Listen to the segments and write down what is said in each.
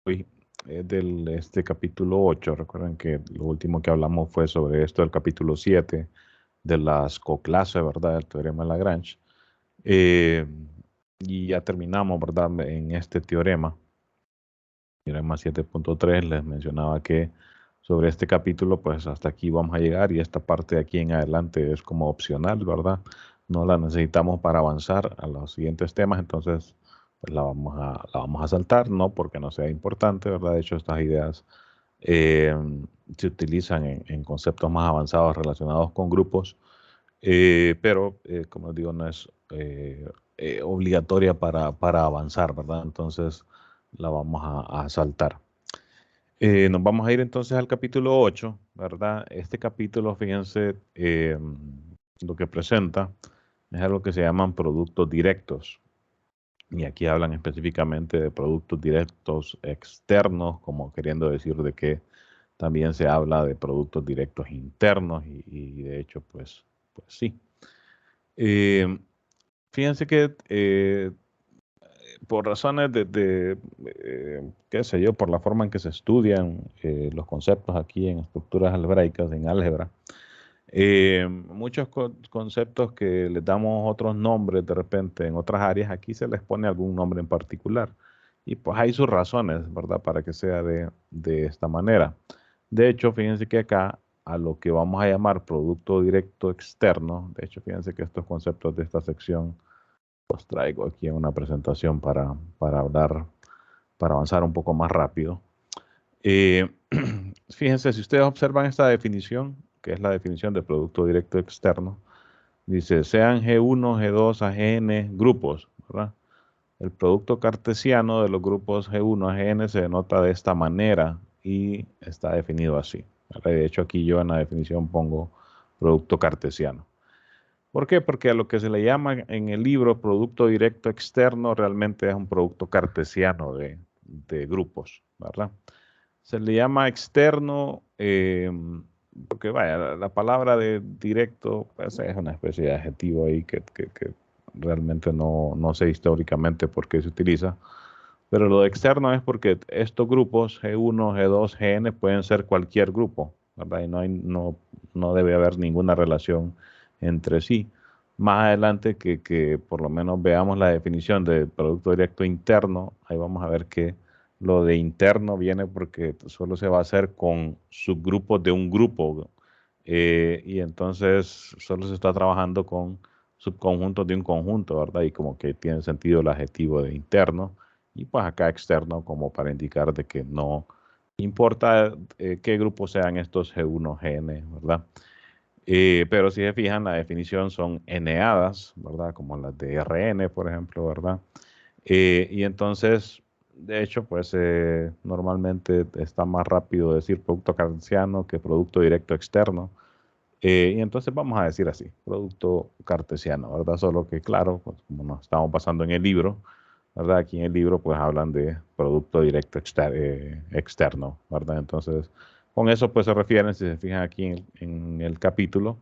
hoy es del capítulo 8. Recuerden que lo último que hablamos fue sobre esto del capítulo 7 de las coclases, ¿verdad? El teorema de Lagrange. Eh, y ya terminamos, ¿verdad? En este teorema 7.3, les mencionaba que sobre este capítulo, pues hasta aquí vamos a llegar y esta parte de aquí en adelante es como opcional, ¿verdad? No la necesitamos para avanzar a los siguientes temas, entonces pues la vamos a saltar, no porque no sea importante, ¿verdad? De hecho, estas ideas eh, se utilizan en conceptos más avanzados relacionados con grupos, pero como les digo, no es obligatoria para avanzar, ¿verdad? Entonces la vamos a saltar. Nos vamos a ir entonces al capítulo 8, ¿verdad? Este capítulo, fíjense, lo que presenta es algo que se llaman productos directos. Y aquí hablan específicamente de productos directos externos, como queriendo decir de que también se habla de productos directos internos y de hecho, pues sí. Eh, Fíjense que por razones qué sé yo, por la forma en que se estudian los conceptos aquí en estructuras algebraicas, en álgebra, muchos conceptos que les damos otros nombres de repente en otras áreas, aquí se les pone algún nombre en particular. Y pues hay sus razones, ¿verdad? Para que sea de esta manera. De hecho, fíjense que acá a lo que vamos a llamar producto directo externo, de hecho, fíjense que estos conceptos de esta sección los traigo aquí en una presentación para hablar, para avanzar un poco más rápido. Eh, Fíjense, si ustedes observan esta definición, que es la definición de producto directo externo, dice, sean G1, G2 a Gn grupos, ¿verdad? El producto cartesiano de los grupos G1 a Gn se denota de esta manera y está definido así, ¿verdad? De hecho, aquí yo en la definición pongo producto cartesiano. ¿Por qué? Porque a lo que se le llama en el libro producto directo externo realmente es un producto cartesiano de grupos, ¿verdad? Se le llama externo porque, vaya, la palabra de directo pues, es una especie de adjetivo ahí que realmente no sé históricamente por qué se utiliza. Pero lo de externo es porque estos grupos G1, G2, Gn pueden ser cualquier grupo, ¿verdad? Y no debe haber ninguna relación entre sí. Más adelante que por lo menos veamos la definición de producto directo interno, ahí vamos a ver que lo de interno viene porque solo se va a hacer con subgrupos de un grupo y entonces solo se está trabajando con subconjuntos de un conjunto, ¿verdad? Y como que tiene sentido el adjetivo de interno y pues acá externo como para indicar de que no importa qué grupos sean estos G1, Gn, ¿verdad? Pero si se fijan, la definición son eneadas, ¿verdad? Como las de Rn, por ejemplo, ¿verdad? Y entonces, de hecho, pues normalmente está más rápido decir producto cartesiano que producto directo externo. Y entonces vamos a decir así, producto cartesiano, ¿verdad? Solo que, claro, pues, como nos estamos basando en el libro, ¿verdad? Aquí en el libro pues hablan de producto directo externo, ¿verdad? Entonces, con eso pues se refieren, si se fijan aquí en el capítulo,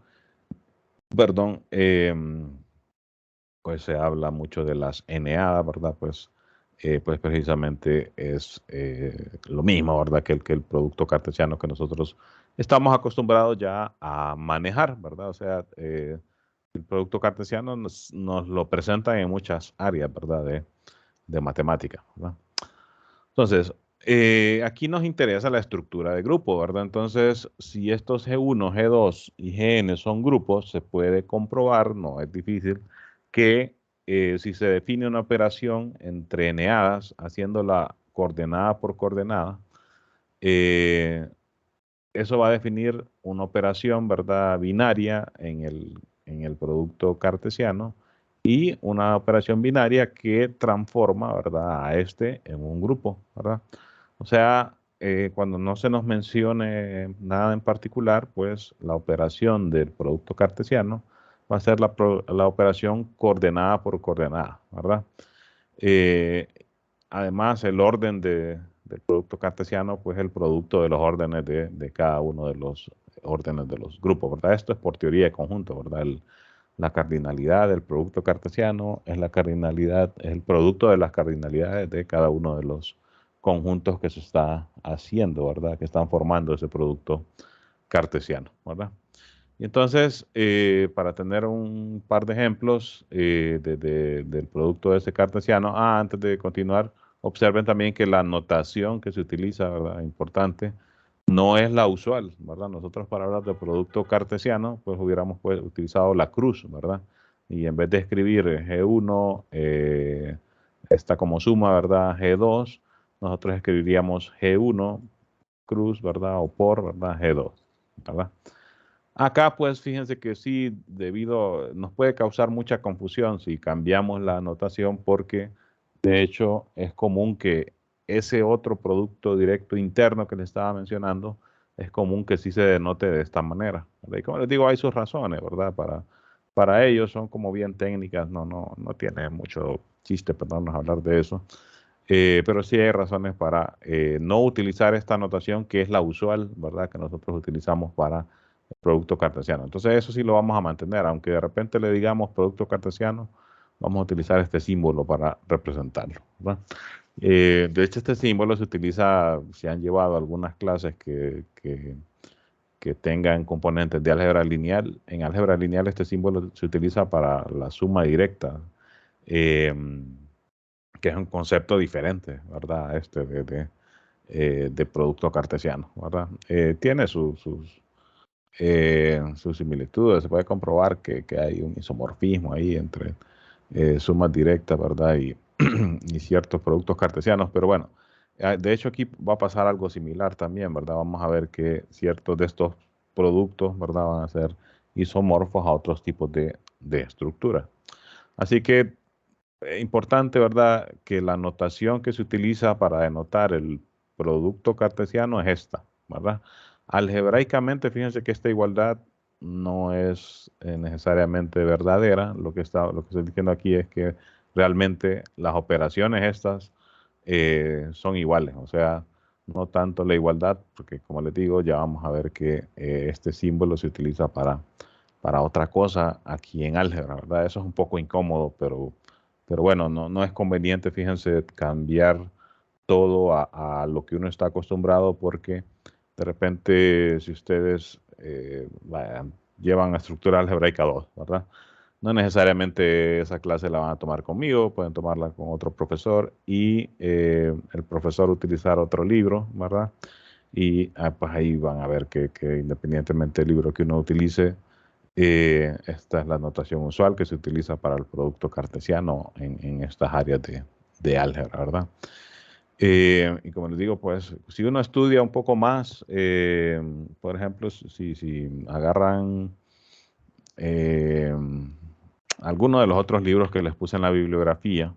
perdón, pues se habla mucho de las eneadas, ¿verdad? Pues precisamente es lo mismo, ¿verdad? Que el producto cartesiano que nosotros estamos acostumbrados ya a manejar, ¿verdad? O sea, el producto cartesiano nos lo presentan en muchas áreas, ¿verdad? De matemática, ¿verdad? Entonces, aquí nos interesa la estructura de grupo, ¿verdad? Entonces, si estos G1, G2 y Gn son grupos, se puede comprobar, no es difícil, que si se define una operación entre eneadas, haciéndola coordenada por coordenada, eh, eso va a definir una operación, ¿verdad? Binaria en el producto cartesiano y una operación binaria que transforma, ¿verdad? A este en un grupo, ¿verdad? O sea, cuando no se nos mencione nada en particular, pues la operación del producto cartesiano va a ser la operación coordenada por coordenada, ¿verdad? Eh, Además, el orden del producto cartesiano, pues el producto de los órdenes de cada uno de los órdenes de los grupos, ¿verdad? Esto es por teoría de conjunto, ¿verdad? La cardinalidad del producto cartesiano es la cardinalidad, es el producto de las cardinalidades de cada uno conjuntos que se está haciendo, ¿verdad? Que están formando ese producto cartesiano, ¿verdad? Y entonces, para tener un par de ejemplos del producto ese cartesiano, antes de continuar, observen también que la notación que se utiliza, ¿verdad? Importante, no es la usual, ¿verdad? Nosotros para hablar de producto cartesiano, pues hubiéramos pues, utilizado la cruz, ¿verdad? Y en vez de escribir G1, está como suma, ¿verdad? G2, nosotros escribiríamos G1 cruz, ¿verdad? O por, ¿verdad? G2, ¿verdad? Acá, pues fíjense que sí, nos puede causar mucha confusión si cambiamos la notación porque de hecho es común que ese otro producto directo interno que les estaba mencionando, es común que sí se denote de esta manera, ¿verdad? Y como les digo, hay sus razones, ¿verdad? Para ellos son como bien técnicas, no tiene mucho chiste, perdón, hablar de eso. Pero sí hay razones para no utilizar esta notación que es la usual, ¿verdad? Que nosotros utilizamos para el producto cartesiano. Entonces eso sí lo vamos a mantener, aunque de repente le digamos producto cartesiano, vamos a utilizar este símbolo para representarlo, ¿verdad? De hecho, este símbolo se utiliza, se han llevado algunas clases que tengan componentes de álgebra lineal. En álgebra lineal este símbolo se utiliza para la suma directa. Eh, que es un concepto diferente, ¿verdad? De producto cartesiano, ¿verdad? Tiene sus similitudes, se puede comprobar que hay un isomorfismo ahí entre sumas directas, ¿verdad? Y ciertos productos cartesianos, pero bueno, de hecho aquí va a pasar algo similar también, ¿verdad? Vamos a ver que ciertos de estos productos, ¿verdad? Van a ser isomorfos a otros tipos de estructura. Así que importante, ¿verdad? Que la notación que se utiliza para denotar el producto cartesiano es esta, ¿verdad? Algebraicamente, fíjense que esta igualdad no es necesariamente verdadera. Lo que estoy diciendo aquí es que realmente las operaciones estas son iguales. O sea, no tanto la igualdad, porque como les digo, ya vamos a ver que este símbolo se utiliza para otra cosa aquí en álgebra, ¿verdad? Eso es un poco incómodo, pero bueno, no es conveniente, fíjense, cambiar todo a lo que uno está acostumbrado porque de repente si ustedes llevan a estructura algebraica 2, ¿verdad? No necesariamente esa clase la van a tomar conmigo, pueden tomarla con otro profesor y el profesor utilizar otro libro, ¿verdad? Y pues ahí van a ver que independientemente del libro que uno utilice, esta es la notación usual que se utiliza para el producto cartesiano en estas áreas de álgebra, ¿verdad? Y como les digo, pues si uno estudia un poco más, por ejemplo, si agarran eh, alguno de los otros libros que les puse en la bibliografía,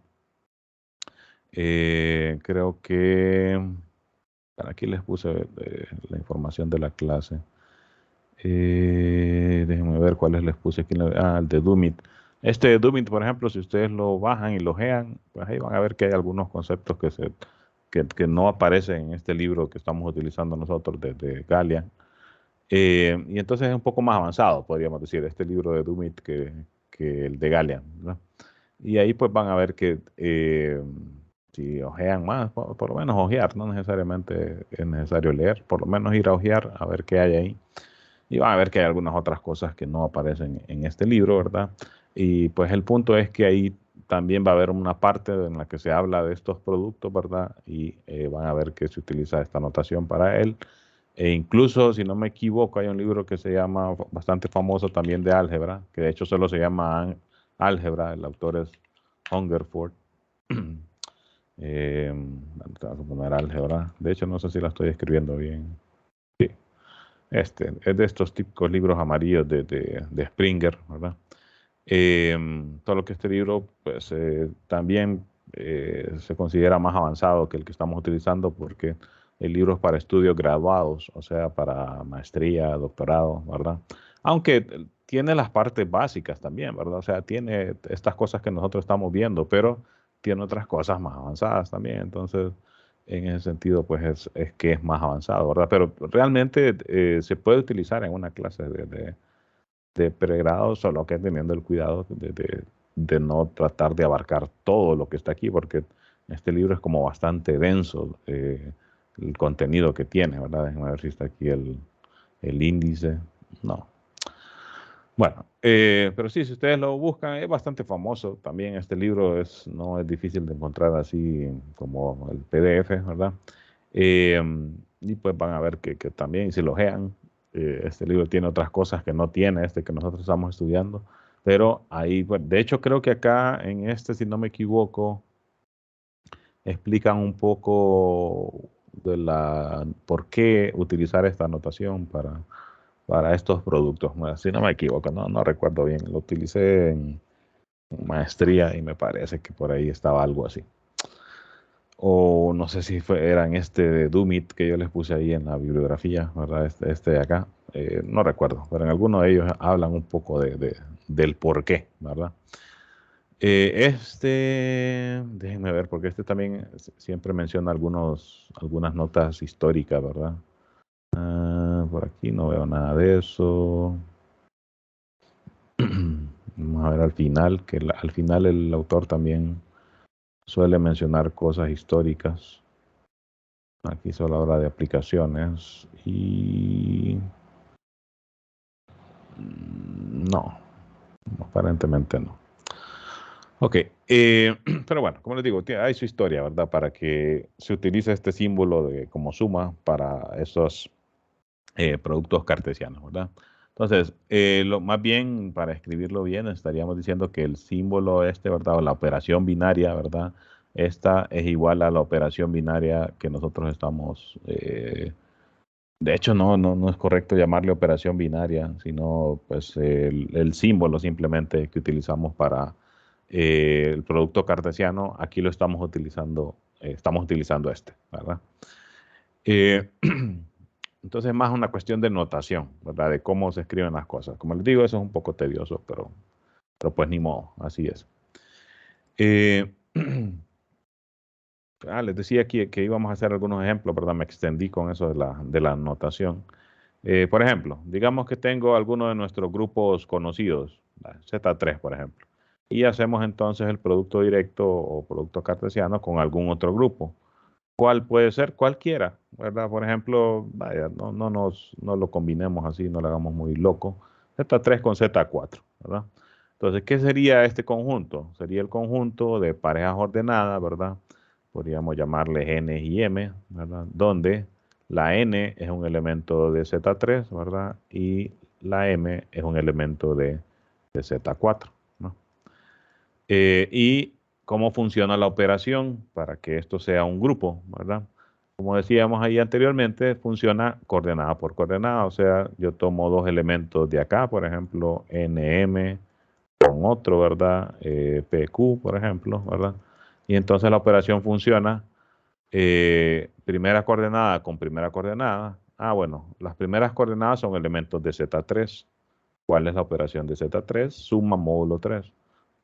creo que aquí les puse la información de la clase. Déjenme ver cuáles les puse aquí. El de Dumit. Este de Dumit, por ejemplo, si ustedes lo bajan y lo gean, pues ahí van a ver que hay algunos conceptos que no aparecen en este libro que estamos utilizando nosotros de Galian. Y entonces es un poco más avanzado, podríamos decir, este libro de Dumit que el de Galian, ¿verdad? Y ahí pues van a ver que si ojean más, por lo menos ojear, no necesariamente es necesario leer, por lo menos ir a ojear a ver qué hay ahí. Y van a ver que hay algunas otras cosas que no aparecen en este libro, ¿verdad? Y pues el punto es que ahí también va a haber una parte en la que se habla de estos productos, ¿verdad? Y van a ver que se utiliza esta notación para él. E incluso, si no me equivoco, hay un libro que se llama, bastante famoso también de álgebra, que de hecho solo se llama Álgebra, el autor es Hungerford. Vamos a poner álgebra. De hecho, no sé si la estoy escribiendo bien. Sí, es de estos típicos libros amarillos de Springer, ¿verdad? Todo lo que este libro, pues también se considera más avanzado que el que estamos utilizando porque el libro es para estudios graduados, o sea, para maestría, doctorado, ¿verdad? Aunque tiene las partes básicas también, ¿verdad? O sea, tiene estas cosas que nosotros estamos viendo, pero tiene otras cosas más avanzadas también. Entonces, en ese sentido, pues es que es más avanzado, ¿verdad? Pero realmente se puede utilizar en una clase de pregrado, solo que teniendo el cuidado de no tratar de abarcar todo lo que está aquí, porque Este libro es como bastante denso, el contenido que tiene, ¿verdad? Déjenme ver si está aquí el índice. No. Bueno, pero sí, si ustedes lo buscan, es bastante famoso. También este libro no es difícil de encontrar así como el PDF, ¿verdad? Eh, y pues van a ver que también, si lo ojean, este libro tiene otras cosas que no tiene este que nosotros estamos estudiando. Pero ahí, pues, de hecho, creo que acá en este, si no me equivoco, explican un poco de por qué utilizar esta anotación para estos productos. Bueno, si no me equivoco, no recuerdo bien. Lo utilicé en maestría y me parece que por ahí estaba algo así. O no sé si eran este de Dumit que yo les puse ahí en la bibliografía, ¿verdad? Este de acá. No recuerdo, pero en alguno de ellos hablan un poco del por qué, ¿verdad? Déjenme ver, porque este también siempre menciona algunas notas históricas, ¿verdad? Por aquí no veo nada de eso. Vamos a ver al final, que al final el autor también suele mencionar cosas históricas. Aquí solo habla de aplicaciones y no, aparentemente no. Ok, pero bueno, como les digo, hay su historia, ¿verdad? Para que se utilice este símbolo como suma para esos productos cartesianos, ¿verdad? Entonces, más bien, para escribirlo bien, estaríamos diciendo que el símbolo ¿verdad? O la operación binaria, ¿verdad? Esta es igual a la operación binaria que nosotros estamos... de hecho, no es correcto llamarle operación binaria, sino pues el símbolo simplemente que utilizamos para el producto cartesiano. Aquí lo estamos utilizando ¿verdad? Eh, entonces es más una cuestión de notación, ¿verdad? De cómo se escriben las cosas. Como les digo, eso es un poco tedioso, pero pues ni modo, así es. Eh, les decía aquí que íbamos a hacer algunos ejemplos, ¿verdad? Me extendí con eso de la notación. Por ejemplo, digamos que tengo alguno de nuestros grupos conocidos, Z3, por ejemplo, y hacemos entonces el producto directo o producto cartesiano con algún otro grupo. ¿Cuál puede ser? Cualquiera, ¿verdad? Por ejemplo, vaya, no lo combinemos así, no lo hagamos muy loco. Z3 con Z4, ¿verdad? Entonces, ¿qué sería este conjunto? Sería el conjunto de parejas ordenadas, ¿verdad? Podríamos llamarle N y M, ¿verdad? Donde la N es un elemento de Z3, ¿verdad? Y la M es un elemento de Z4, ¿no? Y cómo funciona la operación para que esto sea un grupo, ¿verdad? Como decíamos ahí anteriormente, funciona coordenada por coordenada, o sea, yo tomo dos elementos de acá, por ejemplo, NM con otro, ¿verdad? PQ, por ejemplo, ¿verdad? Y entonces la operación funciona primera coordenada con primera coordenada. Bueno, las primeras coordenadas son elementos de Z3. ¿Cuál es la operación de Z3? Suma módulo 3.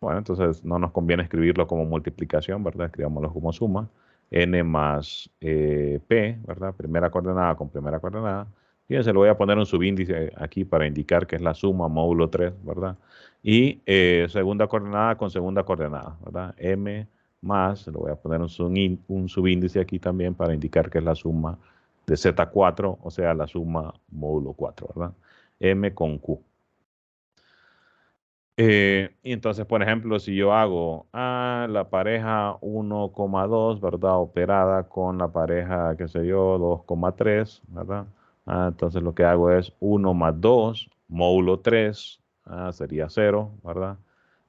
Bueno, entonces no nos conviene escribirlo como multiplicación, ¿verdad? Escribámoslo como suma. N más P, ¿verdad? Primera coordenada con primera coordenada. Fíjense, le voy a poner un subíndice aquí para indicar que es la suma módulo 3, ¿verdad? Y segunda coordenada con segunda coordenada, ¿verdad? M más, le voy a poner un subíndice aquí también para indicar que es la suma de Z4, o sea, la suma módulo 4, ¿verdad? M con Q. Y entonces, por ejemplo, si yo hago la pareja 1,2, ¿verdad? Operada con la pareja, qué sé yo, 2,3, ¿verdad? Entonces lo que hago es 1 más 2, módulo 3, sería 0, ¿verdad?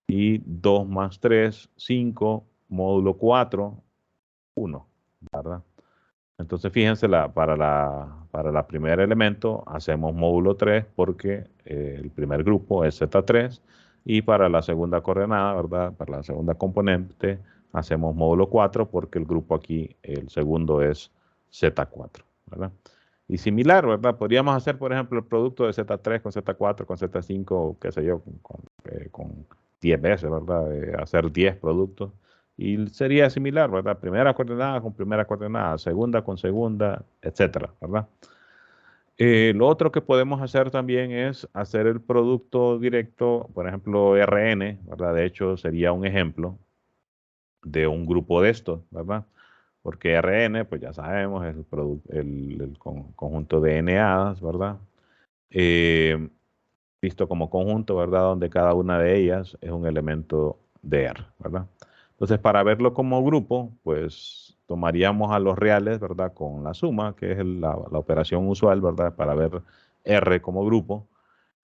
Y 2 más 3, 5, módulo 4, 1, ¿verdad? Entonces, fíjense, para la primer elemento hacemos módulo 3 porque el primer grupo es Z3 y para la segunda coordenada, ¿verdad? Para la segunda componente hacemos módulo 4 porque el grupo aquí, el segundo es Z4, ¿verdad? Y similar, ¿verdad? Podríamos hacer, por ejemplo, el producto de Z3 con Z4 con Z5, qué sé yo, con 10 veces, ¿verdad? Hacer 10 productos. Y sería similar, ¿verdad? Primera coordenada con primera coordenada, segunda con segunda, etcétera, ¿verdad? Lo otro que podemos hacer también es hacer el producto directo, por ejemplo, RN, ¿verdad? De hecho, sería un ejemplo. de un grupo de estos, ¿verdad? Porque Rn, pues ya sabemos, es el conjunto de n-hadas, ¿verdad? Visto como conjunto, ¿verdad? Donde cada una de ellas es un elemento de R, ¿verdad? Entonces, para verlo como grupo, pues tomaríamos a los reales, ¿verdad? Con la suma, que es la operación usual, ¿verdad? Para ver R como grupo.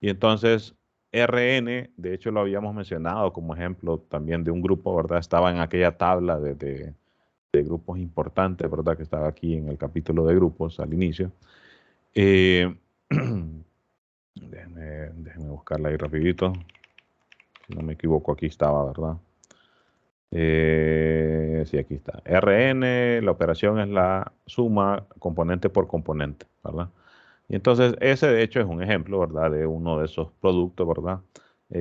Y entonces, Rn, de hecho lo habíamos mencionado como ejemplo también de un grupo, ¿verdad? Estaba en aquella tabla de grupos importantes, ¿verdad? Que estaba aquí en el capítulo de grupos al inicio. Déjenme buscarla ahí rapidito. Si no me equivoco, aquí estaba, ¿verdad? Sí, aquí está. Rn, la operación es la suma componente por componente, ¿verdad? Y entonces ese de hecho es un ejemplo, ¿verdad? De uno de esos productos, ¿verdad?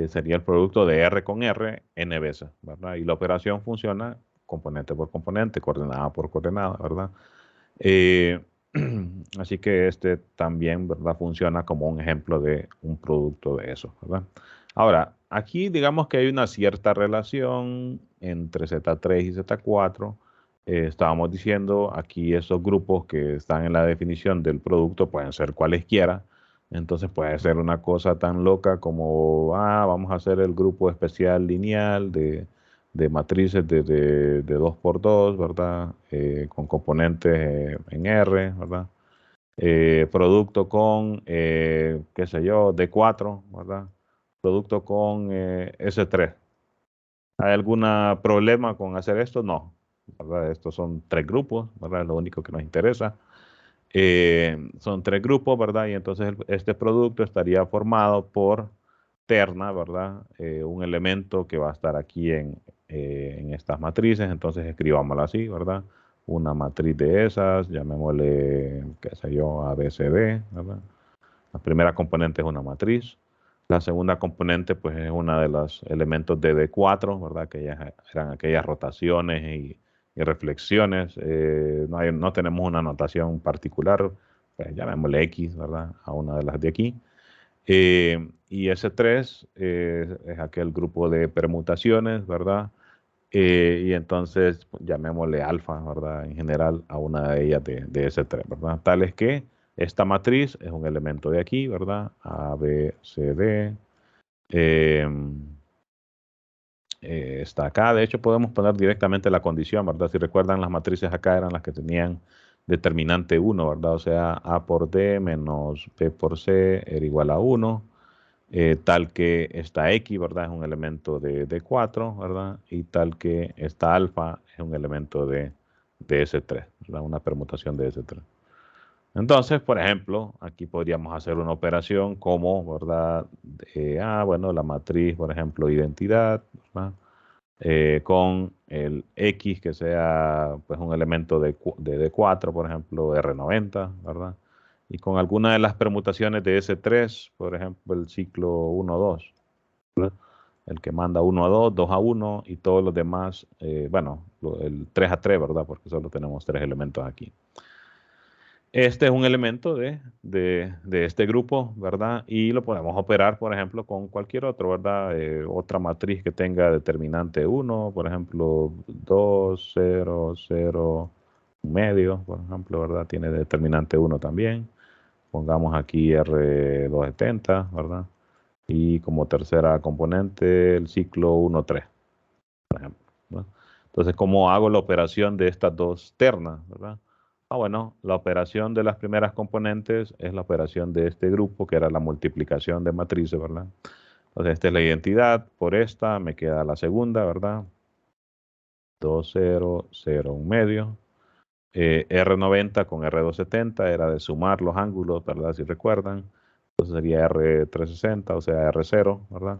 Sería el producto de R con R, n veces, ¿verdad? Y la operación funciona componente por componente, coordenada por coordenada, ¿verdad? Eh, así que este también, ¿verdad? Funciona como un ejemplo de un producto de eso, ¿verdad? Ahora, aquí digamos que hay una cierta relación entre Z3 y Z4. Estábamos diciendo aquí esos grupos que están en la definición del producto pueden ser cualesquiera. Entonces puede ser una cosa tan loca como, vamos a hacer el grupo especial lineal de matrices de 2 por 2, ¿verdad? Con componentes en R, ¿verdad? Producto con, qué sé yo, D4, ¿verdad? Producto con S3. ¿Hay algún problema con hacer esto? No, ¿verdad? Estos son 3 grupos, ¿verdad? Es lo único que nos interesa. Son 3 grupos, ¿verdad? Y entonces este producto estaría formado por terna, ¿verdad? Un elemento que va a estar aquí en estas matrices, entonces escribámoslo así, ¿verdad? Una matriz de esas, llamémosle, qué sé yo, A, B, C, D, ¿verdad? La primera componente es una matriz. La segunda componente, pues, es una de los elementos de D4, ¿verdad? Que eran aquellas rotaciones y reflexiones. No tenemos una notación particular, pues llamémosle X, ¿verdad? A una de las de aquí. Y S3 es aquel grupo de permutaciones, ¿verdad? Y entonces llamémosle alfa, ¿verdad? En general a una de ellas de S3, ¿verdad? Tal es que esta matriz es un elemento de aquí, ¿verdad? A, B, C, D. Eh, está acá. De hecho, podemos poner directamente la condición, ¿verdad? Si recuerdan, las matrices acá eran las que tenían determinante 1, ¿verdad? O sea, A por D menos B por C era igual a 1. Tal que esta X, ¿verdad? Es un elemento de 4, ¿verdad? Y tal que esta alfa es un elemento de S3, ¿verdad? Una permutación de S3. Entonces, por ejemplo, aquí podríamos hacer una operación como, ¿verdad? Bueno, la matriz, por ejemplo, identidad, ¿verdad? Con el X que sea pues un elemento de D4, por ejemplo, R90, ¿verdad? Y con alguna de las permutaciones de S3, por ejemplo, el ciclo 1-2, ¿verdad? El que manda 1-2, 2-1 y todos los demás, bueno, el 3-3, ¿verdad? Porque solo tenemos 3 elementos aquí. Este es un elemento de este grupo, ¿verdad? Y lo podemos operar, por ejemplo, con cualquier otro, ¿verdad? Otra matriz que tenga determinante 1, por ejemplo, 2, 0, 0, medio, por ejemplo, ¿verdad? Tiene determinante 1 también. Pongamos aquí R270, ¿verdad? Y como tercera componente, el ciclo 1-3, por ejemplo, ¿verdad? Entonces, ¿cómo hago la operación de estas dos ternas, ¿verdad? Bueno, la operación de las primeras componentes es la operación de este grupo, que era la multiplicación de matrices, ¿verdad? Entonces, esta es la identidad. Por esta me queda la segunda, ¿verdad? 2, 0, 0, 1 medio. R90 con R270 era de sumar los ángulos, ¿verdad? Si recuerdan. Entonces sería R360, o sea, R0, ¿verdad?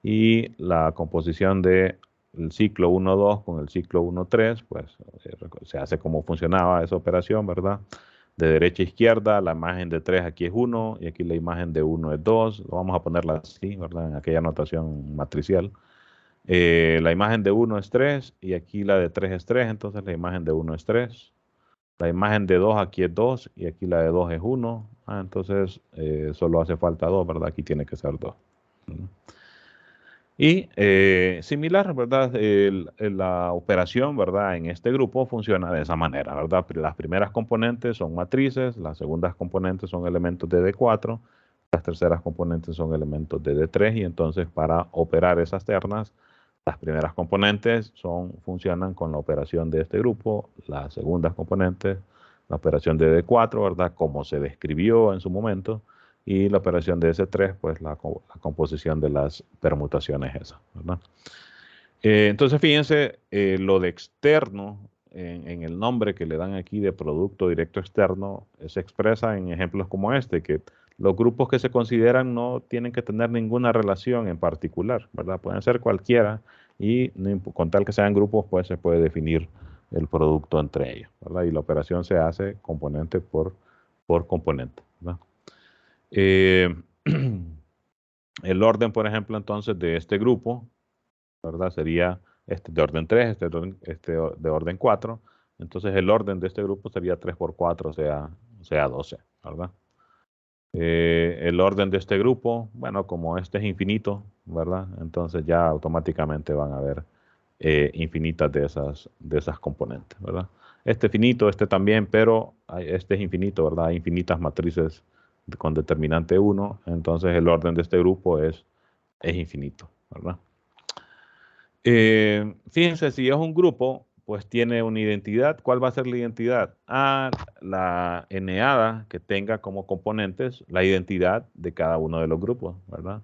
Y la composición de el ciclo 1-2 con el ciclo 1-3, pues se hace como funcionaba esa operación, ¿verdad? De derecha a izquierda, la imagen de 3 aquí es 1 y aquí la imagen de 1 es 2. Vamos a ponerla así, ¿verdad? En aquella notación matricial. La imagen de 1 es 3 y aquí la de 3 es 3, entonces la imagen de 1 es 3. La imagen de 2 aquí es 2 y aquí la de 2 es 1. Entonces solo hace falta 2, ¿verdad? Aquí tiene que ser 2. Y similar, ¿verdad? La operación, ¿verdad? En este grupo funciona de esa manera, ¿verdad? Las primeras componentes son matrices, las segundas componentes son elementos de D4, las terceras componentes son elementos de D3 y entonces para operar esas ternas, las primeras componentes funcionan con la operación de este grupo, las segundas componentes, la operación de D4, ¿verdad? Como se describió en su momento y la operación de S3, pues la composición de las permutaciones esas, ¿verdad? Entonces, fíjense, lo de externo, en el nombre que le dan aquí de producto directo externo, se expresa en ejemplos como este, que los grupos que se consideran no tienen que tener ninguna relación en particular, ¿verdad? Pueden ser cualquiera y con tal que sean grupos, pues se puede definir el producto entre ellos, ¿verdad? Y la operación se hace componente por componente, ¿verdad? Eh, el orden, por ejemplo, entonces de este grupo, ¿verdad? Sería este de orden 3, de orden 4. Entonces el orden de este grupo sería 3 por 4, o sea 12, ¿verdad? El orden de este grupo, bueno, como este es infinito, ¿verdad? Entonces ya automáticamente van a haber infinitas de esas componentes, ¿verdad? Este finito, este también, pero este es infinito, ¿verdad? Hay infinitas matrices con determinante 1, entonces el orden de este grupo es infinito, ¿verdad? Fíjense, si es un grupo, pues tiene una identidad. ¿Cuál va a ser la identidad? La eneada que tenga como componentes la identidad de cada uno de los grupos, ¿verdad?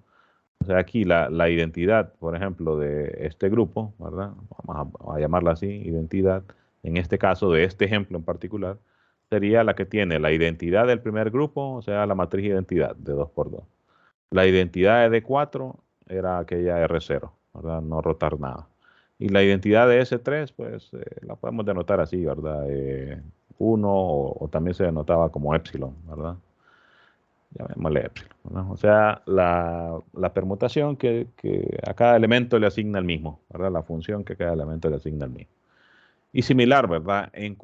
O sea, aquí la identidad, por ejemplo, de este grupo, ¿verdad? Vamos a llamarla así, identidad. En este caso, de este ejemplo en particular, sería la que tiene la identidad del primer grupo, o sea, la matriz identidad de 2 por 2. La identidad de D4 era aquella R0, ¿verdad? No rotar nada. Y la identidad de S3, pues la podemos denotar así, ¿verdad? 1 o también se denotaba como epsilon, ¿verdad? Llamémosle epsilon, ¿verdad? O sea, la permutación que a cada elemento le asigna el mismo, ¿verdad? La función que cada elemento le asigna el mismo. Y similar, ¿verdad? En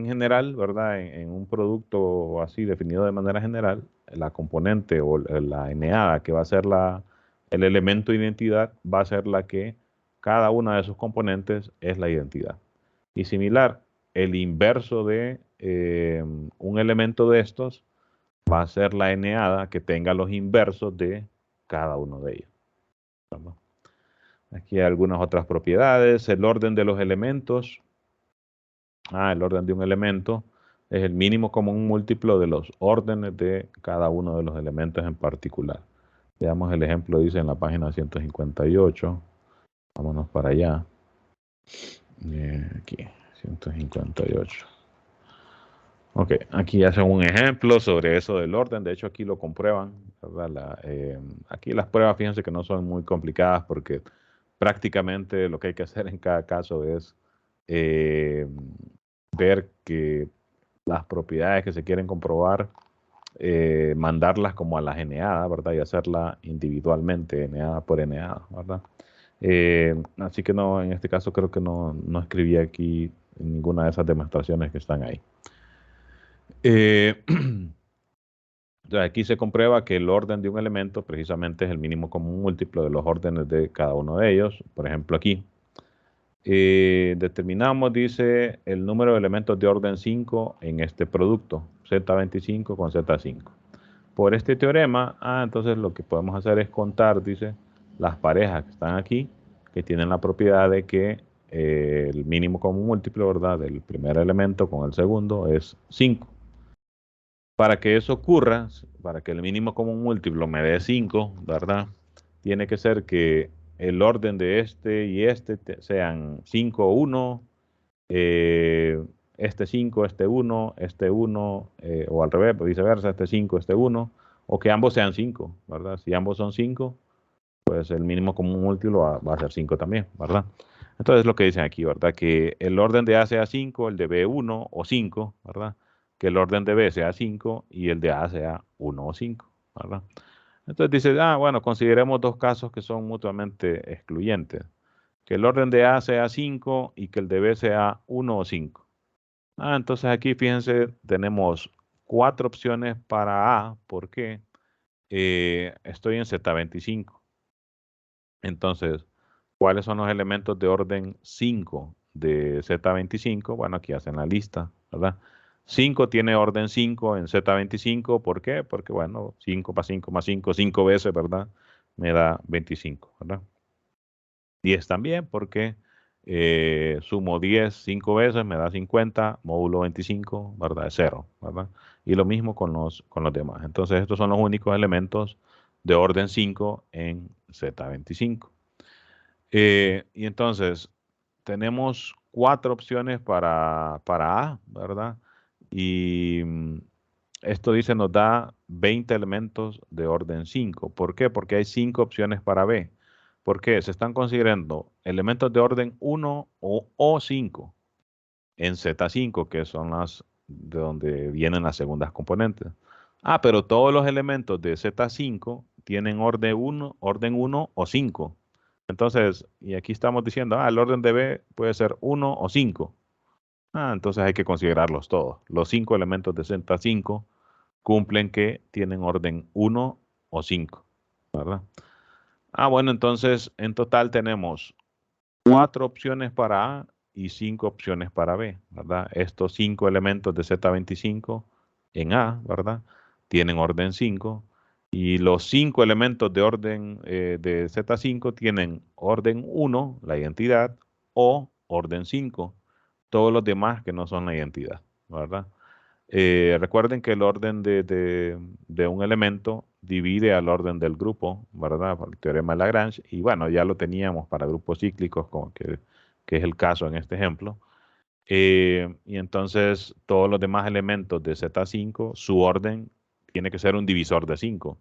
general, ¿verdad? En un producto así definido de manera general, la componente o la eneada que va a ser el elemento identidad va a ser la que cada una de sus componentes es la identidad. Y similar, el inverso de un elemento de estos va a ser la eneada que tenga los inversos de cada uno de ellos, ¿verdad? Aquí hay algunas otras propiedades, el orden de los elementos. El orden de un elemento es el mínimo común múltiplo de los órdenes de cada uno de los elementos en particular. Veamos el ejemplo, dice en la página 158. Vámonos para allá. Aquí, 158. Ok, aquí hacen un ejemplo sobre eso del orden. De hecho, aquí lo comprueban, ¿verdad? Aquí las pruebas, fíjense que no son muy complicadas porque prácticamente lo que hay que hacer en cada caso es eh, ver que las propiedades que se quieren comprobar, mandarlas como a la geneada, ¿verdad? Y hacerla individualmente, eneada por eneada, ¿verdad? Así que no, en este caso creo que no escribí aquí ninguna de esas demostraciones que están ahí. Entonces aquí se comprueba que el orden de un elemento precisamente es el mínimo común múltiplo de los órdenes de cada uno de ellos. Por ejemplo, aquí determinamos, dice, el número de elementos de orden 5 en este producto, Z25 con Z5. Por este teorema, entonces lo que podemos hacer es contar, dice, las parejas que están aquí, que tienen la propiedad de que el mínimo común múltiplo, ¿verdad?, del primer elemento con el segundo es 5. Para que eso ocurra, para que el mínimo común múltiplo me dé 5, ¿verdad? Tiene que ser que el orden de este y este sean 5, 1, este 5, este 1, o al revés, viceversa, este 5, este 1, o que ambos sean 5, ¿verdad? Si ambos son 5, pues el mínimo común múltiplo va a ser 5 también, ¿verdad? Entonces lo que dicen aquí, ¿verdad? Que el orden de A sea 5, el de B 1 o 5, ¿verdad? Que el orden de B sea 5 y el de A sea 1 o 5, ¿verdad? Entonces dice, bueno, consideremos dos casos que son mutuamente excluyentes. Que el orden de A sea 5 y que el de B sea 1 o 5. Entonces aquí fíjense, tenemos 4 opciones para A porque estoy en Z25. Entonces, ¿cuáles son los elementos de orden 5 de Z25? Bueno, aquí hacen la lista, ¿verdad? 5 tiene orden 5 en Z25. ¿Por qué? Porque, bueno, 5 más 5 más 5, 5 veces, ¿verdad? Me da 25, ¿verdad? 10 también, porque sumo 10 5 veces, me da 50, módulo 25, ¿verdad? Es 0, ¿verdad? Y lo mismo con los demás. Entonces, estos son los únicos elementos de orden 5 en Z25. Y entonces, tenemos 4 opciones para A, ¿verdad? Y esto dice nos da 20 elementos de orden 5. ¿Por qué? Porque hay 5 opciones para B. ¿Por qué? Se están considerando elementos de orden 1 o 5 en Z5, que son las de donde vienen las segundas componentes. Ah, pero todos los elementos de Z5 tienen orden 1 o 5. Entonces, y aquí estamos diciendo, el orden de B puede ser 1 o 5. Entonces hay que considerarlos todos. Los 5 elementos de Z5 cumplen que tienen orden 1 o 5, ¿verdad? Bueno, entonces en total tenemos 4 opciones para A y 5 opciones para B, ¿verdad? Estos 5 elementos de Z25 en A, ¿verdad? Tienen orden 5 y los 5 elementos de orden de Z5 tienen orden 1, la identidad, o orden 5, todos los demás que no son la identidad, ¿verdad? Recuerden que el orden de un elemento divide al orden del grupo, ¿verdad? Por el teorema de Lagrange. Y bueno, ya lo teníamos para grupos cíclicos, como que es el caso en este ejemplo. Y entonces todos los demás elementos de Z5, su orden tiene que ser un divisor de 5.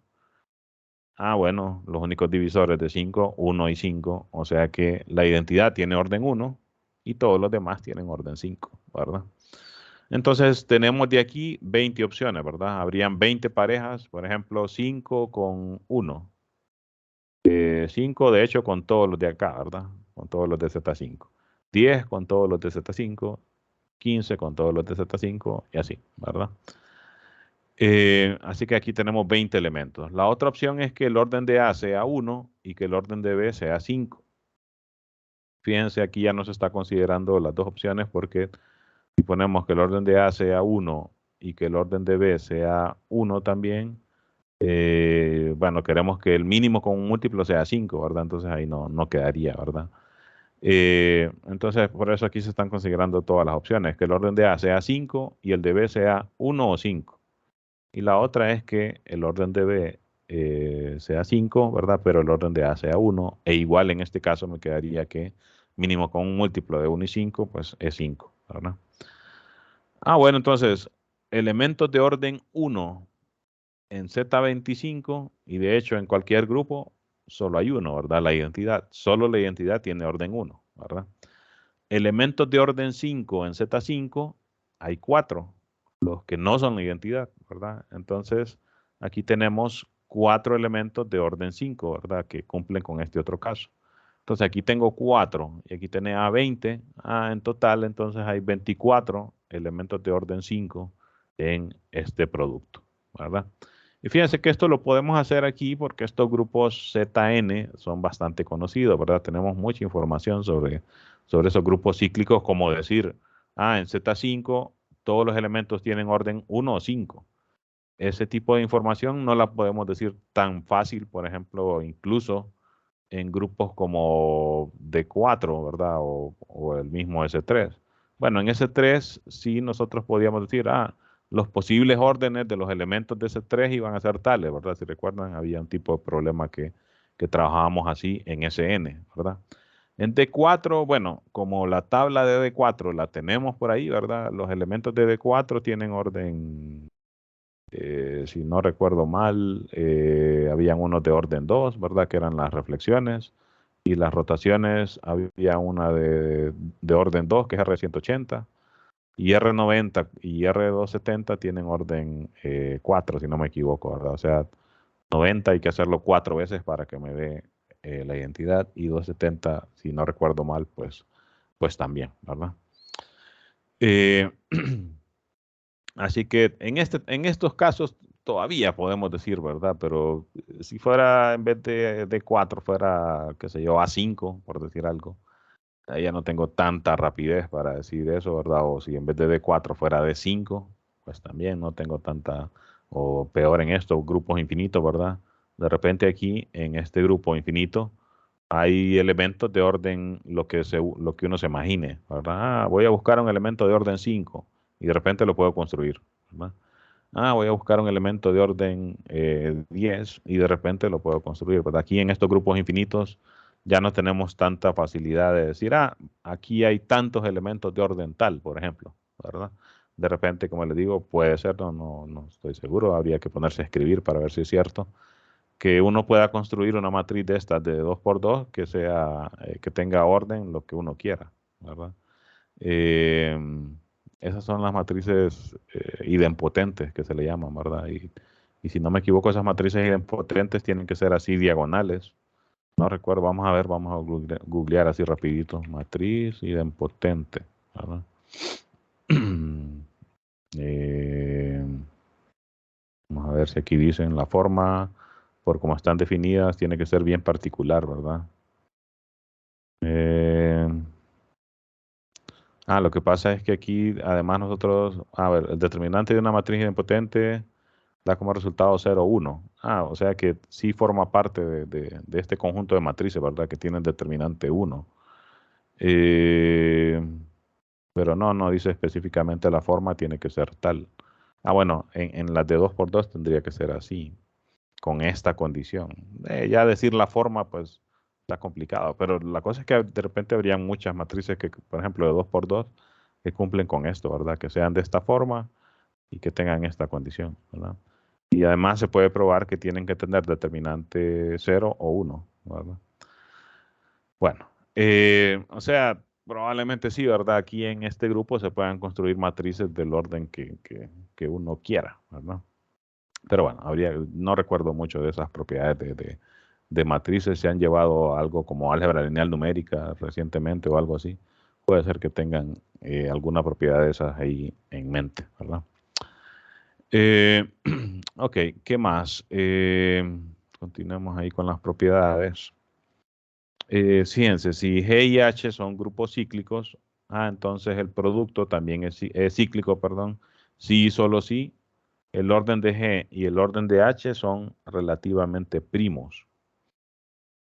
Bueno, los únicos divisores de 5, 1 y 5. O sea que la identidad tiene orden 1 y todos los demás tienen orden 5, ¿verdad? Entonces tenemos de aquí 20 opciones, ¿verdad? Habrían 20 parejas, por ejemplo, 5 con 1. 5 de hecho con todos los de acá, ¿verdad? Con todos los de Z5. 10 con todos los de Z5. 15 con todos los de Z5 y así, ¿verdad? Así que aquí tenemos 20 elementos. La otra opción es que el orden de A sea 1 y que el orden de B sea 5. Fíjense, aquí ya no se está considerando las dos opciones porque si ponemos que el orden de A sea 1 y que el orden de B sea 1 también, bueno, queremos que el mínimo con un múltiplo sea 5, ¿verdad? Entonces ahí no quedaría, ¿verdad? Entonces, por eso aquí se están considerando todas las opciones, que el orden de A sea 5 y el de B sea 1 o 5. Y la otra es que el orden de B sea 5, ¿verdad? Pero el orden de A sea 1. E igual en este caso me quedaría que mínimo con un múltiplo de 1 y 5, pues es 5, ¿verdad? Bueno, entonces, elementos de orden 1 en Z25, y de hecho en cualquier grupo solo hay uno, ¿verdad? La identidad. Solo la identidad tiene orden 1, ¿verdad? Elementos de orden 5 en Z5 hay 4, los que no son la identidad, ¿verdad? Entonces, aquí tenemos 4 elementos de orden 5, ¿verdad? Que cumplen con este otro caso. Entonces aquí tengo 4 y aquí tenía 20. En total entonces hay 24 elementos de orden 5 en este producto, ¿verdad? Y fíjense que esto lo podemos hacer aquí porque estos grupos ZN son bastante conocidos, ¿verdad? Tenemos mucha información sobre esos grupos cíclicos, como decir, en Z5 todos los elementos tienen orden 1 o 5. Ese tipo de información no la podemos decir tan fácil, por ejemplo, incluso en grupos como D4, ¿verdad? O el mismo S3. Bueno, en S3 sí nosotros podíamos decir, los posibles órdenes de los elementos de S3 iban a ser tales, ¿verdad? Si recuerdan, había un tipo de problema que trabajábamos así en SN, ¿verdad? En D4, bueno, como la tabla de D4 la tenemos por ahí, ¿verdad? Los elementos de D4 tienen orden, si no recuerdo mal, habían unos de orden 2, ¿verdad? Que eran las reflexiones. Y las rotaciones, había una de orden 2, que es R180. Y R90 y R270 tienen orden 4, si no me equivoco, ¿verdad? O sea, 90 hay que hacerlo 4 veces para que me dé la identidad. Y 270, si no recuerdo mal, pues también, ¿verdad? Así que en estos casos todavía podemos decir, ¿verdad? Pero si fuera en vez de D4, fuera, qué sé yo, A5, por decir algo. Ahí ya no tengo tanta rapidez para decir eso, ¿verdad? O si en vez de D4 fuera D5, pues también no tengo tanta, o peor en esto, grupos infinitos, ¿verdad? De repente aquí, en este grupo infinito, hay elementos de orden lo que uno se imagine, ¿verdad? Voy a buscar un elemento de orden 5 y de repente lo puedo construir, ¿verdad? Voy a buscar un elemento de orden 10 y de repente lo puedo construir, ¿verdad? Aquí en estos grupos infinitos ya no tenemos tanta facilidad de decir, aquí hay tantos elementos de orden tal, por ejemplo, ¿verdad? De repente, como les digo, puede ser, no estoy seguro, habría que ponerse a escribir para ver si es cierto, que uno pueda construir una matriz de estas de 2 por 2 que sea, que tenga orden lo que uno quiera, ¿verdad? Eh, Esas son las matrices idempotentes que se le llaman, ¿verdad? Y si no me equivoco, esas matrices idempotentes tienen que ser así diagonales. No recuerdo, vamos a ver, vamos a googlear así rapidito. Matriz idempotente, ¿verdad? Eh, Vamos a ver si aquí dicen la forma, por cómo están definidas, tiene que ser bien particular, ¿verdad? Eh, lo que pasa es que aquí, además nosotros, a ver, el determinante de una matriz idempotente da como resultado 0, 1. O sea que sí forma parte de este conjunto de matrices, ¿verdad? Que tienen determinante 1. Eh, pero no dice específicamente la forma, tiene que ser tal. Bueno, en las de 2 por 2 tendría que ser así, con esta condición. Ya decir la forma, pues está complicado, pero la cosa es que de repente habrían muchas matrices que, por ejemplo, de 2 por 2 que cumplen con esto, ¿verdad? Que sean de esta forma y que tengan esta condición, ¿verdad? Y además se puede probar que tienen que tener determinante 0 o 1, ¿verdad? Bueno, o sea, probablemente sí, ¿verdad? Aquí en este grupo se puedan construir matrices del orden que uno quiera, ¿verdad? Pero bueno, no recuerdo mucho de esas propiedades de matrices. Se han llevado algo como álgebra lineal numérica recientemente o algo así. Puede ser que tengan alguna propiedad de esas ahí en mente, ¿verdad? Eh, ok, ¿qué más? Continuemos ahí con las propiedades. Fíjense, si G y H son grupos cíclicos, entonces el producto también es cíclico, perdón. Sí y solo sí, el orden de G y el orden de H son relativamente primos.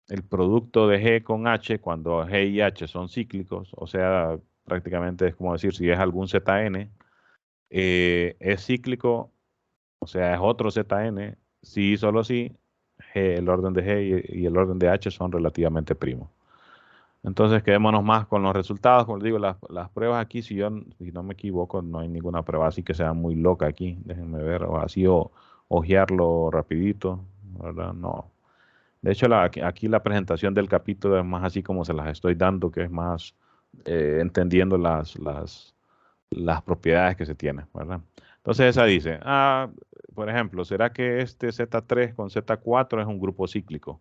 El producto de G con H, cuando G y H son cíclicos, o sea, prácticamente es como decir si es algún Zn, es cíclico, o sea, es otro Zn, sí y solo sí, el orden de G y el orden de H son relativamente primos. Entonces, quedémonos más con los resultados. Como les digo, las pruebas aquí, si no me equivoco, no hay ninguna prueba así que sea muy loca aquí. Déjenme ver, o así, ojearlo rapidito, ¿verdad? No. De hecho, aquí la presentación del capítulo es más así como se las estoy dando, que es más entendiendo las propiedades que se tienen, ¿verdad? Entonces, esa dice, por ejemplo, ¿será que este Z3 con Z4 es un grupo cíclico?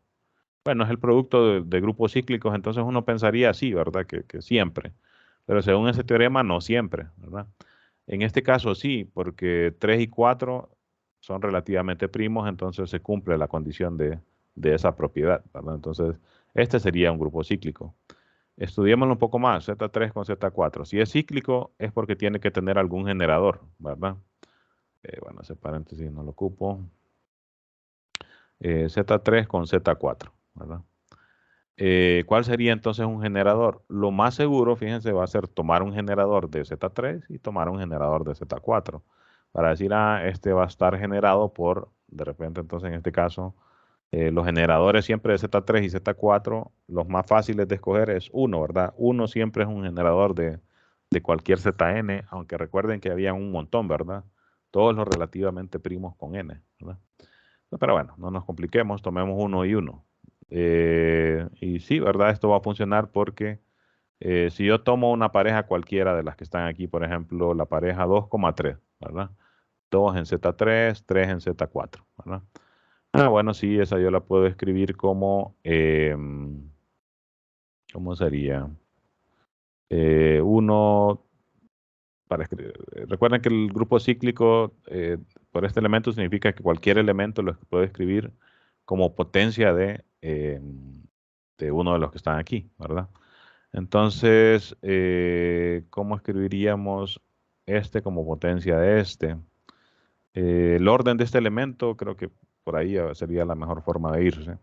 Bueno, es el producto de grupos cíclicos, entonces uno pensaría así, ¿verdad? Que siempre. Pero según ese teorema, no siempre, ¿verdad? En este caso sí, porque 3 y 4 son relativamente primos, entonces se cumple la condición de esa propiedad, ¿verdad? Entonces, este sería un grupo cíclico. Estudiémoslo un poco más, Z3 con Z4. Si es cíclico, es porque tiene que tener algún generador, ¿verdad? Bueno, ese paréntesis no lo ocupo. Z3 con Z4, ¿verdad? ¿Cuál sería entonces un generador? Lo más seguro, fíjense, va a ser tomar un generador de Z3 y tomar un generador de Z4. Para decir, este va a estar generado por, de repente, entonces en este caso, los generadores siempre de Z3 y Z4, los más fáciles de escoger es uno, ¿verdad? Uno siempre es un generador de cualquier Zn, aunque recuerden que había un montón, ¿verdad? Todos los relativamente primos con n, ¿verdad? Pero bueno, no nos compliquemos, tomemos uno y uno. Y sí, ¿verdad? Esto va a funcionar porque si yo tomo una pareja cualquiera de las que están aquí, por ejemplo, la pareja 2,3, ¿verdad? 2 en Z3, 3 en Z4, ¿verdad? Bueno, sí, esa yo la puedo escribir como, ¿cómo sería? 1, recuerden que el grupo cíclico por este elemento significa que cualquier elemento lo puedo escribir como potencia de uno de los que están aquí, ¿verdad? Entonces, ¿cómo escribiríamos este como potencia de este? El orden de este elemento, creo que por ahí sería la mejor forma de irse.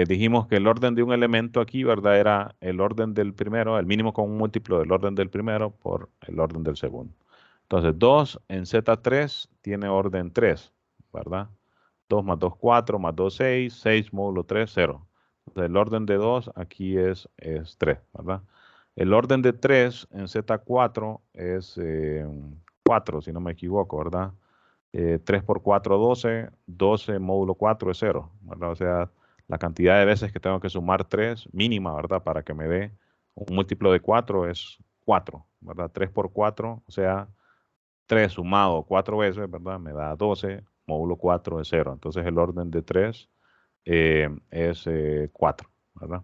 Dijimos que el orden de un elemento aquí, ¿verdad? Era el orden del primero, el mínimo común múltiplo del orden del primero por el orden del segundo. Entonces, 2 en Z3 tiene orden 3, ¿verdad? 2 más 2, 4, más 2, 6, 6 módulo 3, 0. Entonces, el orden de 2 aquí es 3, ¿verdad? El orden de 3 en Z4 es 4, si no me equivoco, ¿verdad? 3 por 4, 12. 12 módulo 4 es 0, ¿verdad? O sea, la cantidad de veces que tengo que sumar 3, mínima, ¿verdad? Para que me dé un múltiplo de 4 es 4, ¿verdad? 3 por 4, o sea, 3 sumado 4 veces, ¿verdad? Me da 12, módulo 4 es 0. Entonces el orden de 3 es 4, ¿verdad?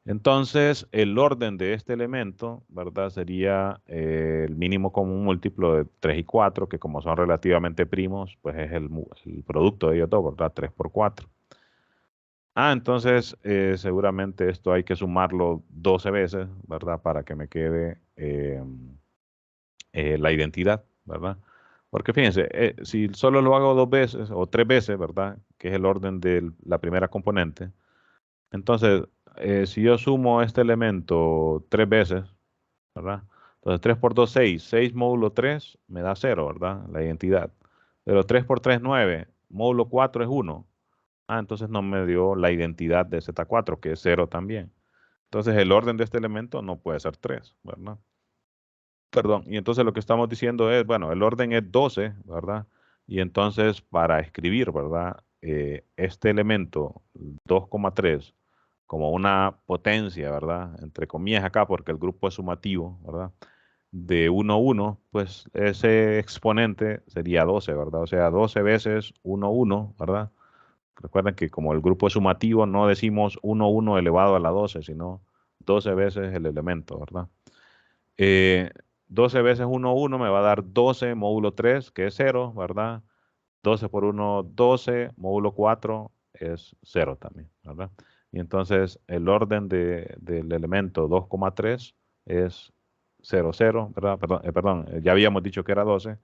Entonces el orden de este elemento, ¿verdad? Sería el mínimo común múltiplo de 3 y 4, que como son relativamente primos, pues es el producto de ellos dos, ¿verdad? 3 por 4. Entonces seguramente esto hay que sumarlo 12 veces, ¿verdad? Para que me quede la identidad, ¿verdad? Porque fíjense, si solo lo hago 2 veces o 3 veces, ¿verdad? Que es el orden de la primera componente. Entonces, si yo sumo este elemento 3 veces, ¿verdad? Entonces 3 por 2, 6. 6 módulo 3 me da 0, ¿verdad? La identidad. Pero 3 por 3, 9. Módulo 4 es 1. Entonces no me dio la identidad de Z4, que es 0 también. Entonces el orden de este elemento no puede ser 3, ¿verdad? Perdón, y entonces lo que estamos diciendo es, bueno, el orden es 12, ¿verdad? Y entonces para escribir, ¿verdad? Este elemento 2,3 como una potencia, ¿verdad? Entre comillas acá, porque el grupo es sumativo, ¿verdad? De 1, 1, pues ese exponente sería 12, ¿verdad? O sea, 12 veces 1, 1, ¿verdad? Recuerden que como el grupo es sumativo, no decimos 1, 1 elevado a la 12, sino 12 veces el elemento, ¿verdad? Eh, 12 veces 1, 1 me va a dar 12 módulo 3, que es 0, ¿verdad? 12 por 1, 12, módulo 4 es 0 también, ¿verdad? Y entonces el orden del elemento 2,3 es 0, 0, ¿verdad? Perdón, ya habíamos dicho que era 12.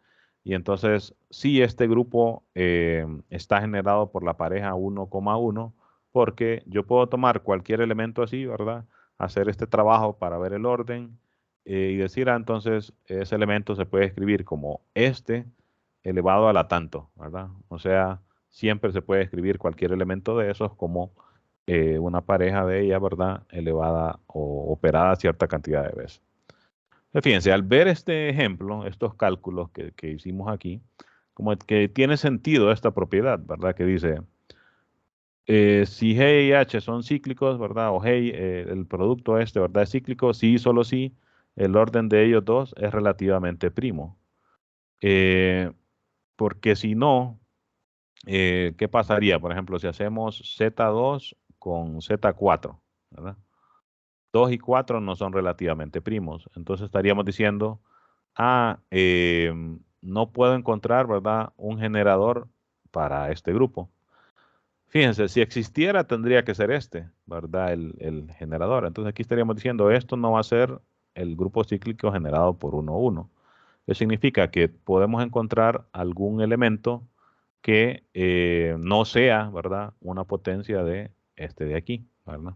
Y entonces, si este grupo está generado por la pareja 1,1, porque yo puedo tomar cualquier elemento así, ¿verdad? Hacer este trabajo para ver el orden y decir, entonces, ese elemento se puede escribir como este elevado a la tanto, ¿verdad? O sea, siempre se puede escribir cualquier elemento de esos como una pareja de ella, ¿verdad? Elevada o operada cierta cantidad de veces. Fíjense, al ver este ejemplo, estos cálculos que hicimos aquí, como que tiene sentido esta propiedad, ¿verdad? Que dice, si G y H son cíclicos, ¿verdad? O G, el producto este, ¿verdad? Es cíclico, sí, solo sí, el orden de ellos dos es relativamente primo. Porque si no, ¿qué pasaría? Por ejemplo, si hacemos Z2 con Z4, ¿verdad? 2 y 4 no son relativamente primos. Entonces estaríamos diciendo, no puedo encontrar, ¿verdad? Un generador para este grupo. Fíjense, si existiera tendría que ser este, ¿verdad? El generador. Entonces aquí estaríamos diciendo, esto no va a ser el grupo cíclico generado por 1, 1. Eso significa que podemos encontrar algún elemento que no sea, ¿verdad? Una potencia de este de aquí, ¿verdad?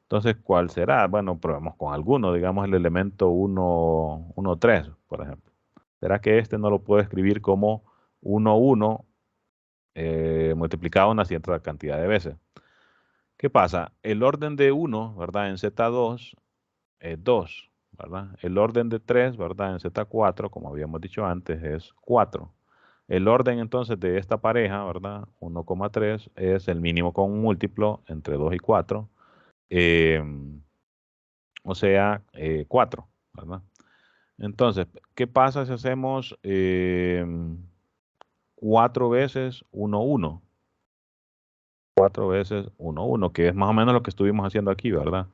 Entonces, ¿cuál será? Bueno, probemos con alguno, digamos el elemento 1, 1, 3, por ejemplo. ¿Será que este no lo puedo escribir como 1, 1 multiplicado una cierta cantidad de veces? ¿Qué pasa? El orden de 1, ¿verdad? En Z2 es 2, ¿verdad? El orden de 3, ¿verdad? En Z4, como habíamos dicho antes, es 4. El orden entonces de esta pareja, ¿verdad? 1,3 es el mínimo con un múltiplo entre 2 y 4, eh, o sea, 4, ¿verdad? Entonces, ¿qué pasa si hacemos 4 veces 1, 1? 4 veces 1, 1, que es más o menos lo que estuvimos haciendo aquí, ¿verdad?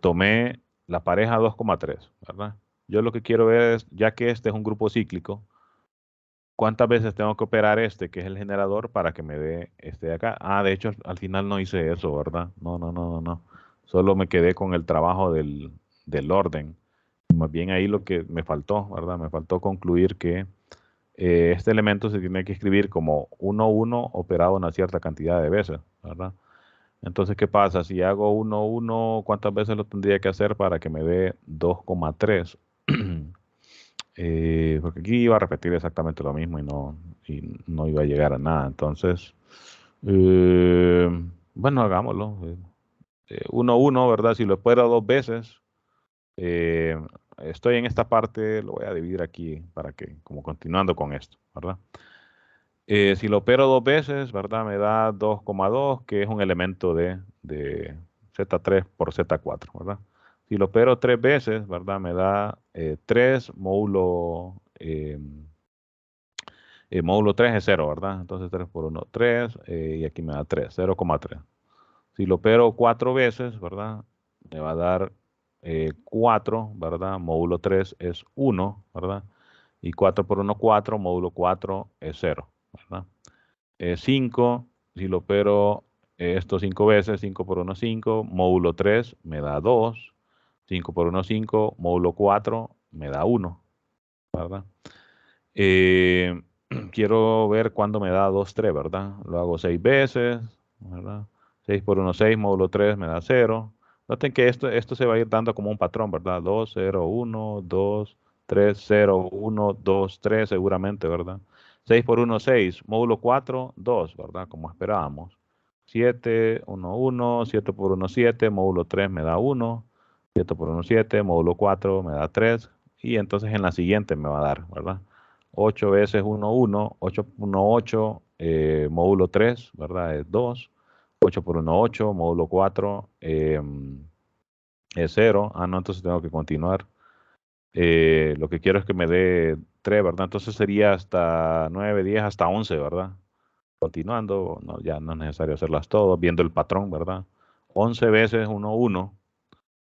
Tomé la pareja 2,3, ¿verdad? Yo lo que quiero ver es, ya que este es un grupo cíclico, ¿cuántas veces tengo que operar este, que es el generador, para que me dé este de acá? Ah, de hecho, al final no hice eso, ¿verdad? No, no, no, no, no. Solo me quedé con el trabajo del orden. Más bien ahí lo que me faltó, ¿verdad? Me faltó concluir que este elemento se tiene que escribir como 1, 1 operado una cierta cantidad de veces, ¿verdad? Entonces, ¿qué pasa? Si hago 1, 1, ¿cuántas veces lo tendría que hacer para que me dé 2,3? Porque aquí iba a repetir exactamente lo mismo y no iba a llegar a nada. Entonces, eh, bueno, hagámoslo. 1, 1, ¿verdad? Si lo opero 2 veces, eh, estoy en esta parte, lo voy a dividir aquí para que, como continuando con esto, ¿verdad? Si lo opero 2 veces, ¿verdad? Me da 2,2, que es un elemento de Z3 por Z4, ¿verdad? Si lo opero 3 veces, ¿verdad? Me da 3 módulo 3 es 0, ¿verdad? Entonces 3 por 1, 3, y aquí me da 3, 0,3. Si lo opero 4 veces, ¿verdad? Me va a dar 4, ¿verdad? Módulo 3 es 1, ¿verdad? Y 4 por 1, 4, módulo 4 es 0, ¿verdad? 5, si lo opero esto 5 veces, 5 por 1, 5, módulo 3 me da 2, 5 por 1, 5, módulo 4 me da 1, ¿verdad? Eh, quiero ver cuándo me da 2, 3, ¿verdad? Lo hago 6 veces, ¿verdad? 6 por 1, 6, módulo 3 me da 0. Noten que esto se va a ir dando como un patrón, ¿verdad? 2, 0, 1, 2, 3, 0, 1, 2, 3, seguramente, ¿verdad? 6 por 1, 6, módulo 4, 2, ¿verdad? Como esperábamos. 7, 1, 1, 7 por 1, 7, módulo 3 me da 1, 7 por 1, 7, módulo 4 me da 3, y entonces en la siguiente me va a dar, ¿verdad? 8 veces 1, 1, 8 por 1, 8, módulo 3, ¿verdad? Es 2. 8 por 1, 8, módulo 4 es 0. Ah, no, entonces tengo que continuar. Lo que quiero es que me dé 3, ¿verdad? Entonces sería hasta 9, 10, hasta 11, ¿verdad? Continuando, no, ya no es necesario hacerlas todas, viendo el patrón, ¿verdad? 11 veces 1, 1.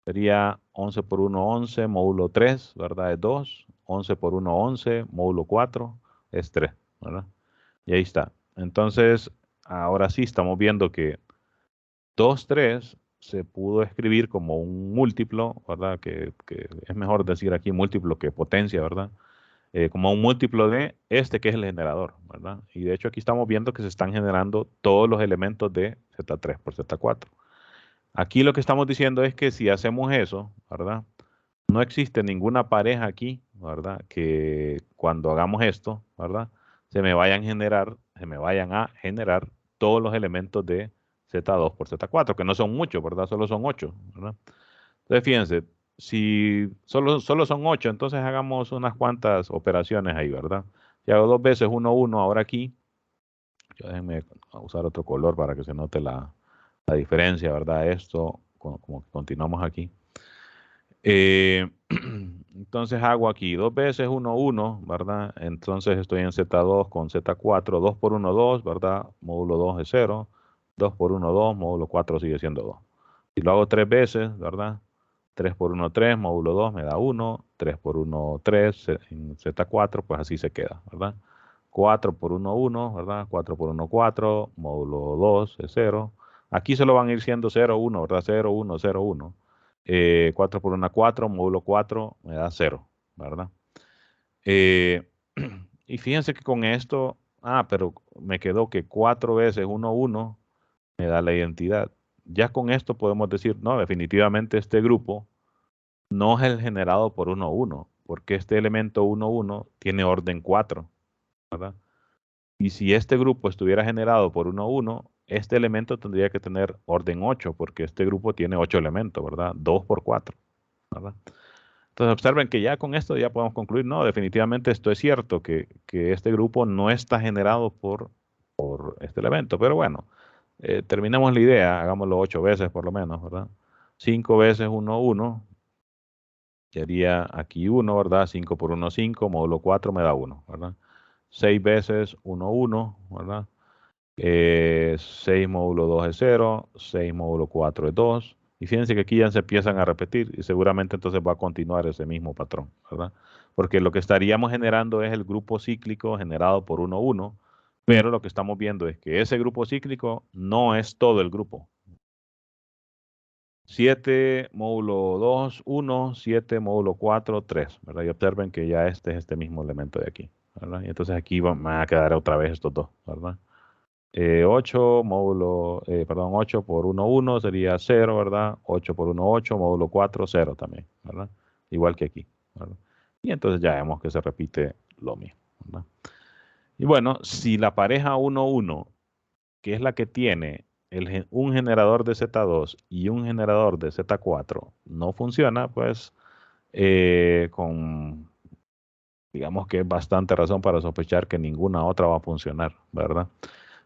Sería 11 por 1, 11, módulo 3, ¿verdad? Es 2. 11 por 1, 11, módulo 4 es 3, ¿verdad? Y ahí está. Entonces, ahora sí estamos viendo que 2, 3 se pudo escribir como un múltiplo, ¿verdad? Que es mejor decir aquí múltiplo que potencia, ¿verdad? Como un múltiplo de este que es el generador, ¿verdad? Y de hecho aquí estamos viendo que se están generando todos los elementos de Z3 por Z4. Aquí lo que estamos diciendo es que si hacemos eso, ¿verdad? No existe ninguna pareja aquí, ¿verdad? Que cuando hagamos esto, ¿verdad? Se me vayan a generar todos los elementos de Z2 por Z4, que no son muchos, ¿verdad? Solo son 8, ¿verdad? Entonces, fíjense, si solo son 8, entonces hagamos unas cuantas operaciones ahí, ¿verdad? Si hago 2 veces 1, 1, ahora aquí, déjenme usar otro color para que se note la diferencia, ¿verdad? Esto, como que continuamos aquí. Entonces hago aquí 2 veces 1, 1, ¿verdad? Entonces estoy en Z2 con Z4, 2 por 1, 2, ¿verdad? Módulo 2 es 0, 2 por 1, 2, módulo 4 sigue siendo 2. Si lo hago 3 veces, ¿verdad? 3 por 1, 3, módulo 2 me da 1, 3 por 1, 3, en Z4, pues así se queda, ¿verdad? 4 por 1, 1, ¿verdad? 4 por 1, 4, módulo 2 es 0. Aquí solo van a ir siendo 0, 1, ¿verdad? 0, 1, 0, 1. 4 por 1, 4, módulo 4 me da 0, ¿verdad? Eh, y fíjense que con esto, pero me quedó que 4 veces 1, 1 me da la identidad. Ya con esto podemos decir, no, definitivamente este grupo no es el generado por 1, 1, porque este elemento 1, 1 tiene orden 4, ¿verdad? Y si este grupo estuviera generado por 1, 1, este elemento tendría que tener orden 8, porque este grupo tiene 8 elementos, ¿verdad? 2 por 4, ¿verdad? Entonces observen que ya con esto ya podemos concluir, no, definitivamente esto es cierto, que este grupo no está generado por este elemento, pero bueno, terminemos la idea, hagámoslo 8 veces por lo menos, ¿verdad? 5 veces 1, 1, sería aquí 1, ¿verdad? 5 por 1, 5, módulo 4 me da 1, ¿verdad? 6 veces 1, 1, ¿verdad? 6 módulo 2 es 0, 6 módulo 4 es 2. Y fíjense que aquí ya se empiezan a repetir y seguramente entonces va a continuar ese mismo patrón, ¿verdad? porque lo que estaríamos generando es el grupo cíclico generado por 1, 1, pero lo que estamos viendo es que ese grupo cíclico no es todo el grupo. 7 módulo 2, 1, 7 módulo 4, 3, ¿verdad? Y observen que ya este es este mismo elemento de aquí, ¿verdad? Y entonces aquí van a quedar otra vez estos dos, ¿verdad? 8 módulo, perdón, 8 por 1, 1 sería 0, ¿verdad? 8 por 1, 8, módulo 4, 0 también, ¿verdad? Igual que aquí, ¿verdad? Y entonces ya vemos que se repite lo mismo, ¿verdad? Y bueno, si la pareja 1, 1, que es la que tiene un generador de Z2 y un generador de Z4, no funciona, pues digamos que es bastante razón para sospechar que ninguna otra va a funcionar, ¿verdad?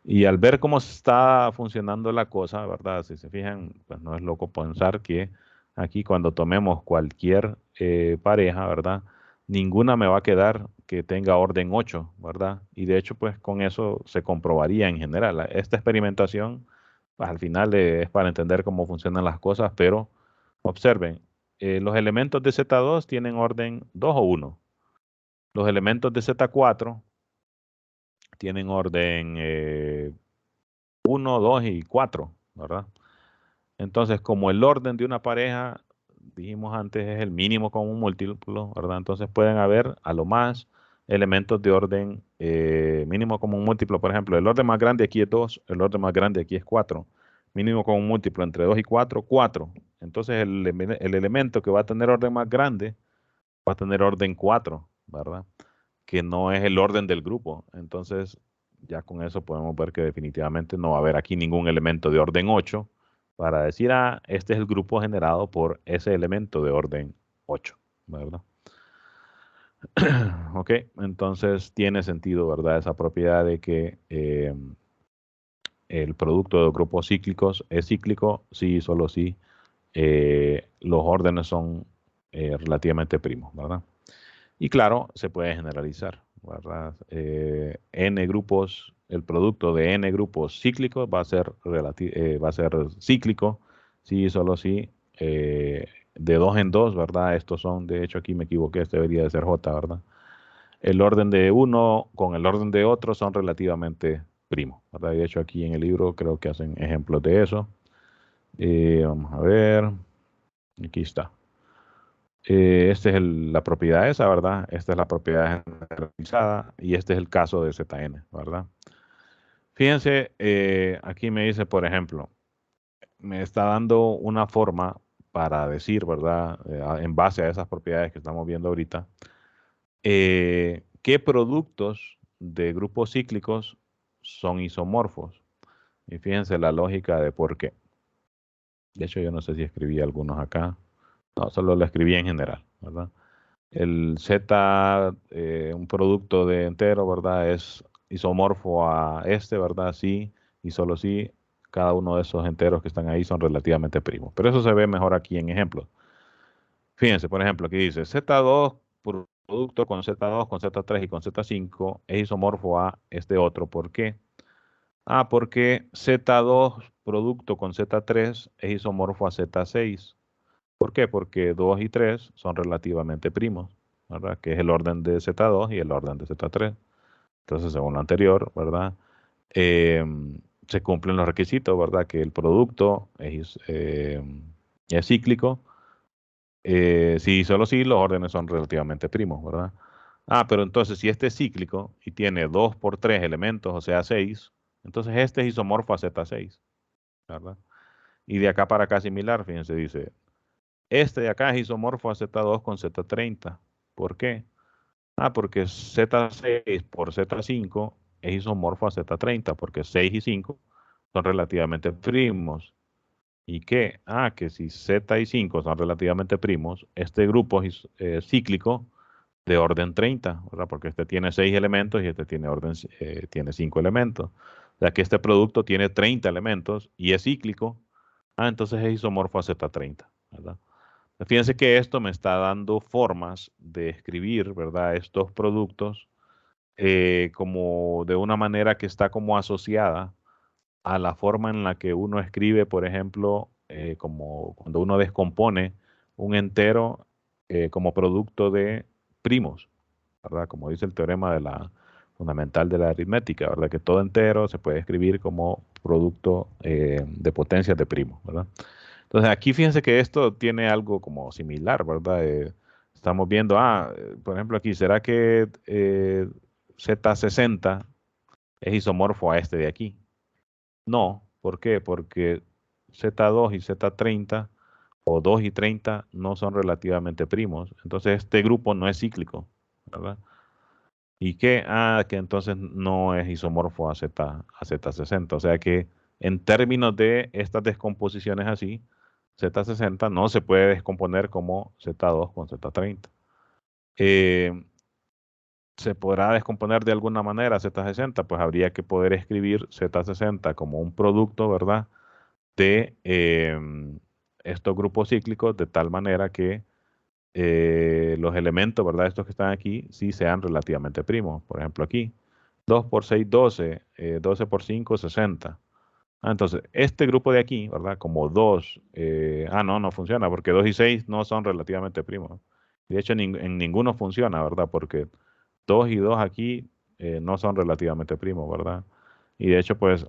Y al ver cómo está funcionando la cosa, ¿verdad? Si se fijan, pues no es loco pensar que aquí cuando tomemos cualquier pareja, ¿verdad? Ninguna me va a quedar que tenga orden 8, ¿verdad? Y de hecho, pues con eso se comprobaría en general. Esta experimentación, pues al final es para entender cómo funcionan las cosas, pero observen, los elementos de Z2 tienen orden 2 o 1. Los elementos de Z4 tienen orden 1, 2 y 4, ¿verdad? Entonces, como el orden de una pareja, dijimos antes, es el mínimo común múltiplo, ¿verdad? Entonces pueden haber a lo más elementos de orden mínimo común múltiplo. Por ejemplo, el orden más grande aquí es 2, el orden más grande aquí es 4. Mínimo común múltiplo entre 2 y 4, 4. Entonces el elemento que va a tener orden más grande va a tener orden 4, ¿verdad? Que no es el orden del grupo. Entonces, ya con eso podemos ver que definitivamente no va a haber aquí ningún elemento de orden 8 para decir, ah, este es el grupo generado por ese elemento de orden 8, ¿verdad? Ok, entonces tiene sentido, ¿verdad? Esa propiedad de que el producto de grupos cíclicos es cíclico si solo si los órdenes son relativamente primos, ¿verdad? Y claro, se puede generalizar, ¿verdad? N grupos, el producto de N grupos cíclicos va a ser, va a ser cíclico, si solo si de 2 en 2, ¿verdad? Estos son, de hecho aquí me equivoqué, este debería de ser J, ¿verdad? El orden de uno con el orden de otro son relativamente primos, ¿verdad? Y de hecho aquí en el libro creo que hacen ejemplos de eso. Vamos a ver, aquí está. Esta es la propiedad esa, ¿verdad? Esta es la propiedad generalizada y este es el caso de Zn, ¿verdad? Fíjense, aquí me dice, por ejemplo, me está dando una forma para decir, ¿verdad? En base a esas propiedades que estamos viendo ahorita, qué productos de grupos cíclicos son isomorfos. Y fíjense la lógica de por qué. De hecho, yo no sé si escribí algunos acá. No, solo lo escribí en general, ¿verdad? El Z, un producto de entero, ¿verdad? Es isomorfo a este, ¿verdad? Sí, y solo sí, cada uno de esos enteros que están ahí son relativamente primos. Pero eso se ve mejor aquí en ejemplos. Fíjense, por ejemplo, aquí dice Z2 producto con Z2, con Z3 y con Z5 es isomorfo a este otro. ¿Por qué? Ah, porque Z2 producto con Z3 es isomorfo a Z6. ¿Por qué? Porque 2 y 3 son relativamente primos, ¿verdad? Que es el orden de Z2 y el orden de Z3. Entonces, según lo anterior, ¿verdad? Eh, se cumplen los requisitos, ¿verdad? Que el producto es cíclico. Si solo si los órdenes son relativamente primos, ¿verdad? Ah, pero entonces si este es cíclico y tiene 2 por 3 elementos, o sea 6, entonces este es isomorfo a Z6, ¿verdad? Y de acá para acá similar, fíjense, dice, este de acá es isomorfo a Z2 con Z30. ¿Por qué? Ah, porque Z6 por Z5 es isomorfo a Z30, porque 6 y 5 son relativamente primos. ¿Y qué? Ah, que si Z y 5 son relativamente primos, este grupo es cíclico de orden 30, ¿verdad? Porque este tiene 6 elementos y este tiene 5 elementos. O sea que este producto tiene 30 elementos y es cíclico. Ah, entonces es isomorfo a Z30, ¿verdad? Fíjense que esto me está dando formas de escribir, ¿verdad? Estos productos como de una manera que está como asociada a la forma en la que uno escribe, por ejemplo, como cuando uno descompone un entero como producto de primos, ¿verdad? Como dice el teorema de la fundamental de la aritmética, ¿verdad? Que todo entero se puede escribir como producto de potencias de primos, ¿verdad? Entonces aquí fíjense que esto tiene algo como similar, ¿verdad? Estamos viendo, por ejemplo aquí, ¿será que Z60 es isomorfo a este de aquí? No, ¿por qué? Porque Z2 y Z30 o 2 y 30 no son relativamente primos. Entonces este grupo no es cíclico, ¿verdad? ¿Y qué? Que entonces no es isomorfo a Z60. O sea que en términos de estas descomposiciones así, Z60 no se puede descomponer como Z2 con Z30. Eh, ¿Se podrá descomponer de alguna manera Z60? Pues habría que poder escribir Z60 como un producto, ¿verdad? De estos grupos cíclicos de tal manera que los elementos, ¿verdad? Estos que están aquí, sí sean relativamente primos. Por ejemplo, aquí, 2 por 6, 12, 12 por 5, 60. Entonces, este grupo de aquí, ¿verdad? Como 2, no funciona, porque 2 y 6 no son relativamente primos. De hecho, en ninguno funciona, ¿verdad? Porque 2 y 2 aquí no son relativamente primos, ¿verdad? Y de hecho, pues,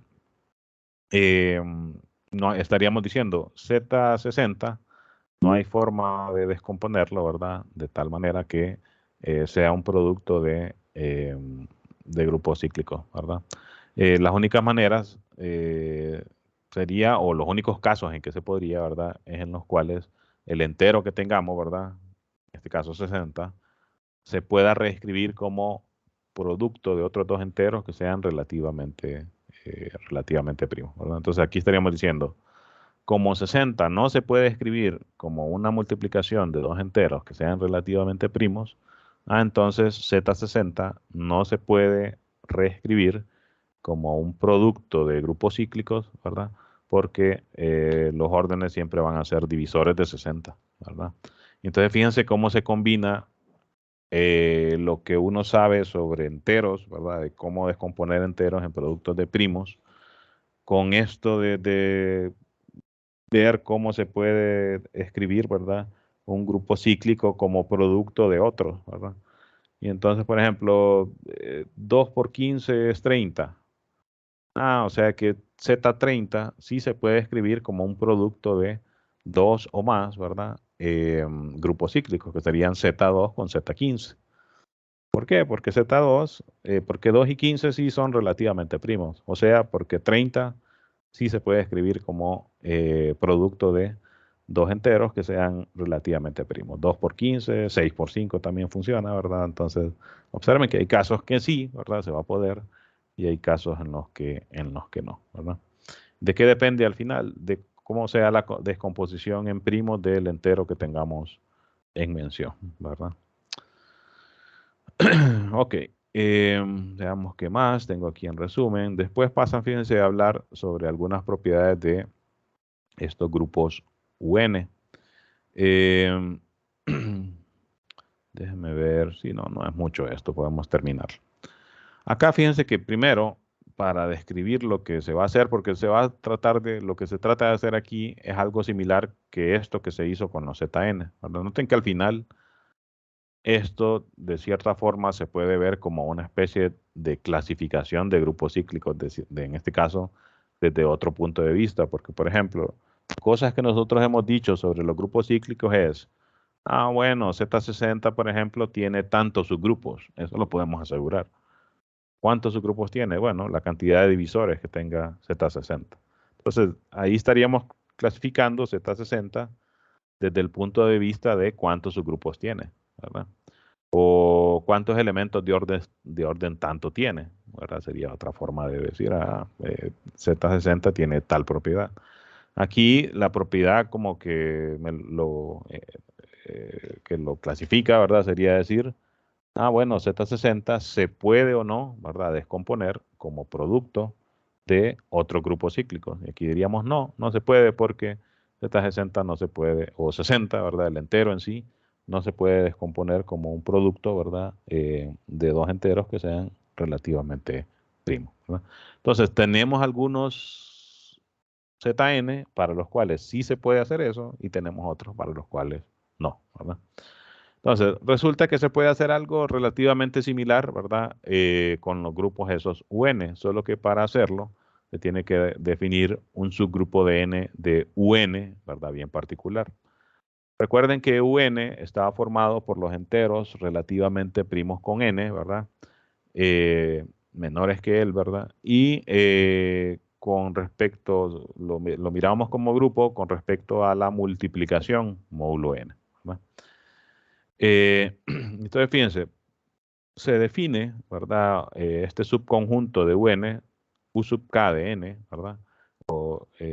eh, no, estaríamos diciendo Z60 no hay forma de descomponerlo, ¿verdad? De tal manera que sea un producto de grupos cíclicos, ¿verdad? Las únicas maneras sería, o los únicos casos en que se podría, ¿verdad? Es en los cuales el entero que tengamos, ¿verdad? En este caso 60, se pueda reescribir como producto de otros dos enteros que sean relativamente primos, ¿verdad? Entonces aquí estaríamos diciendo como 60 no se puede escribir como una multiplicación de dos enteros que sean relativamente primos, entonces Z60 no se puede reescribir como un producto de grupos cíclicos, ¿verdad? Porque los órdenes siempre van a ser divisores de 60, ¿verdad? Entonces fíjense cómo se combina lo que uno sabe sobre enteros, ¿verdad? De cómo descomponer enteros en productos de primos, con esto de ver cómo se puede escribir, ¿verdad? Un grupo cíclico como producto de otros, ¿verdad? Y entonces, por ejemplo, 2 por 15 es 30. O sea que Z30 sí se puede escribir como un producto de dos o más, ¿verdad? Grupos cíclicos, que serían Z2 con Z15. ¿Por qué? Porque Z2, porque 2 y 15 sí son relativamente primos. O sea, porque 30 sí se puede escribir como producto de dos enteros que sean relativamente primos. 2 por 15, 6 por 5 también funciona, ¿verdad? Entonces, observen que hay casos que sí, ¿verdad? Se va a poder y hay casos en los que no, ¿verdad? ¿De qué depende al final? De cómo sea la descomposición en primos del entero que tengamos en mención, ¿verdad? Ok, veamos qué más tengo aquí en resumen. Después pasan, fíjense, a hablar sobre algunas propiedades de estos grupos UN. Em, Déjenme ver si no es mucho esto, podemos terminar. Acá fíjense que primero, para describir lo que se va a hacer, porque lo que se trata de hacer aquí es algo similar que esto que se hizo con los ZN. ¿Verdad? Noten que al final esto, de cierta forma, se puede ver como una especie de clasificación de grupos cíclicos, en este caso, desde otro punto de vista, porque, por ejemplo, cosas que nosotros hemos dicho sobre los grupos cíclicos es, bueno, Z60, por ejemplo, tiene tantos subgrupos, eso lo podemos asegurar. ¿Cuántos subgrupos tiene? Bueno, la cantidad de divisores que tenga Z60. Entonces, ahí estaríamos clasificando Z60 desde el punto de vista de cuántos subgrupos tiene, ¿verdad? O cuántos elementos de orden tanto tiene, ¿verdad? Sería otra forma de decir, Z60 tiene tal propiedad. Aquí la propiedad como que lo clasifica, ¿verdad? Sería decir, bueno, Z60 se puede o no, ¿verdad? Descomponer como producto de otro grupo cíclico. Y aquí diríamos, no se puede porque Z60 no se puede, o 60, ¿verdad? El entero en sí no se puede descomponer como un producto, ¿verdad? De dos enteros que sean relativamente primos, ¿verdad? Entonces, tenemos algunos ZN para los cuales sí se puede hacer eso y tenemos otros para los cuales no, ¿verdad? Entonces, resulta que se puede hacer algo relativamente similar, ¿verdad? Con los grupos esos UN, solo que para hacerlo se tiene que definir un subgrupo de N de UN, ¿verdad? Bien particular. Recuerden que UN estaba formado por los enteros relativamente primos con N, ¿verdad? Menores que él, ¿verdad? Y con respecto, lo miramos como grupo con respecto a la multiplicación módulo N, ¿verdad? Entonces, fíjense, se define, ¿verdad? Este subconjunto de UN, U sub K de N, ¿verdad?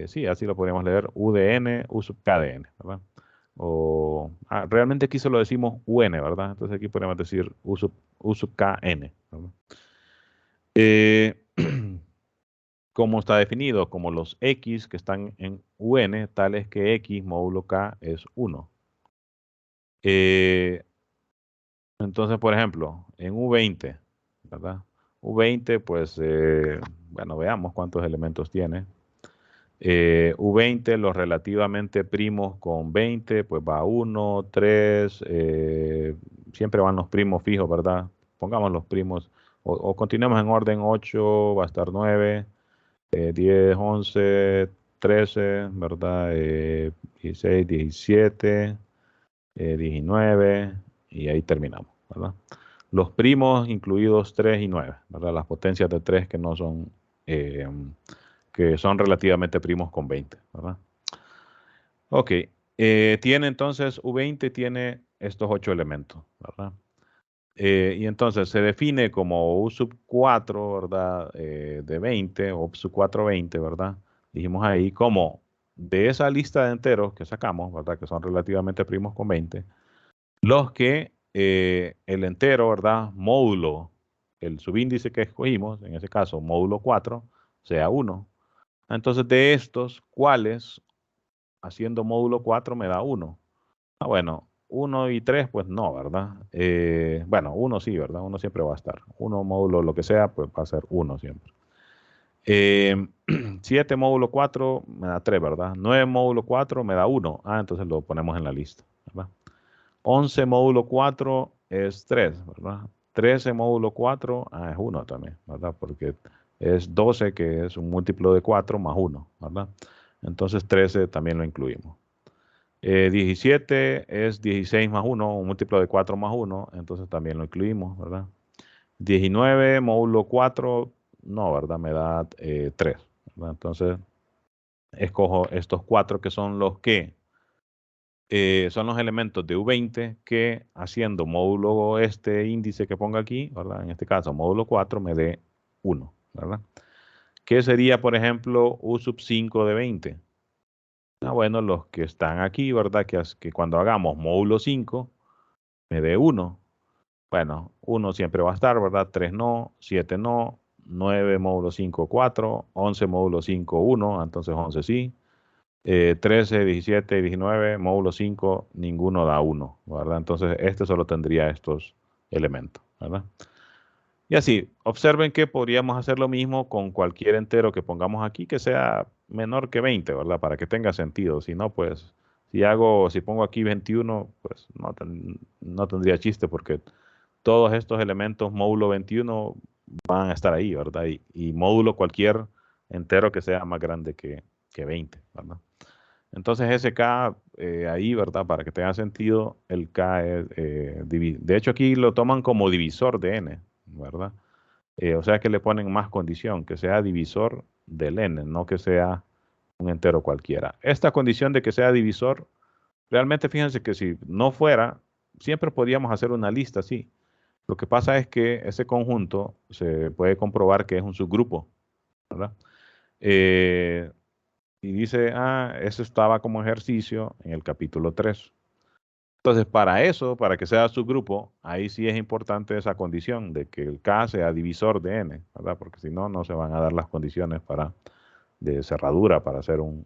Sí, así lo podríamos leer, U de N, U sub K de N, ¿verdad? Realmente aquí solo decimos UN, ¿verdad? Entonces aquí podemos decir U sub K N, ¿verdad? Eh, ¿Cómo está definido? Como los X que están en UN, tales que X módulo K es 1. Entonces, por ejemplo, en U20, ¿verdad? U20, pues, bueno, veamos cuántos elementos tiene. U20, los relativamente primos con 20, pues va 1, 3, siempre van los primos fijos, ¿verdad? Pongamos los primos, o continuemos en orden 8, va a estar 9, 10, 11, 13, ¿verdad? 16, 17, 19, y ahí terminamos, ¿verdad? Los primos incluidos 3 y 9, ¿verdad? Las potencias de 3 eh, que son relativamente primos con 20, ¿verdad? Ok, tiene entonces U20 tiene estos 8 elementos, ¿verdad? Y entonces se define como U sub 4, ¿verdad? De 20, o U sub 4, 20, ¿verdad? Dijimos ahí como de esa lista de enteros que sacamos, ¿verdad? Que son relativamente primos con 20, los que el entero, ¿verdad? Módulo, el subíndice que escogimos, en ese caso módulo 4, sea 1. Entonces de estos, ¿cuáles haciendo módulo 4 me da 1? Ah, bueno, 1 y 3, pues no, ¿verdad? Bueno, 1 sí, ¿verdad? 1 siempre va a estar. 1 módulo, lo que sea, pues va a ser 1 siempre. 7 módulo 4 me da 3, ¿verdad? 9 módulo 4 me da 1. Ah, entonces lo ponemos en la lista, ¿verdad? 11 módulo 4 es 3, ¿verdad? 13 módulo 4 es 1 también, ¿verdad? Porque es 12, que es un múltiplo de 4 más 1, ¿verdad? Entonces 13 también lo incluimos. 17 es 16 más 1, un múltiplo de 4 más 1, entonces también lo incluimos, ¿verdad? 19 módulo 4, no, ¿verdad? Me da 3, ¿verdad? Entonces escojo estos 4 que son los que son los elementos de U20 que haciendo módulo este índice que ponga aquí, ¿verdad? En este caso módulo 4 me dé 1, ¿verdad? ¿Qué sería, por ejemplo, U sub 5 de 20? Ah, bueno, los que están aquí, ¿verdad? Que cuando hagamos módulo 5 me dé 1. Bueno, 1 siempre va a estar, ¿verdad? 3 no, 7 no, 9 módulo 5, 4, 11 módulo 5, 1, entonces 11 sí. 13, 17, 19, módulo 5, ninguno da 1, ¿verdad? Entonces, este solo tendría estos elementos, ¿verdad? Y así, observen que podríamos hacer lo mismo con cualquier entero que pongamos aquí que sea menor que 20, ¿verdad? Para que tenga sentido. Si no, pues, si pongo aquí 21, pues no tendría chiste porque todos estos elementos módulo 21 van a estar ahí, ¿verdad? Y módulo cualquier entero que sea más grande que 20, ¿verdad? Entonces ese K ahí, ¿verdad? Para que tenga sentido, el K es, de hecho aquí lo toman como divisor de N, ¿verdad? O sea que le ponen más condición, que sea divisor del N, no que sea un entero cualquiera. Esta condición de que sea divisor, realmente fíjense que si no fuera, siempre podríamos hacer una lista así. Lo que pasa es que ese conjunto se puede comprobar que es un subgrupo, ¿verdad? Eh, y dice, eso estaba como ejercicio en el capítulo 3. Entonces, para eso, para que sea subgrupo, ahí sí es importante esa condición de que el K sea divisor de N, ¿verdad? Porque si no, no se van a dar las condiciones de cerradura para hacer un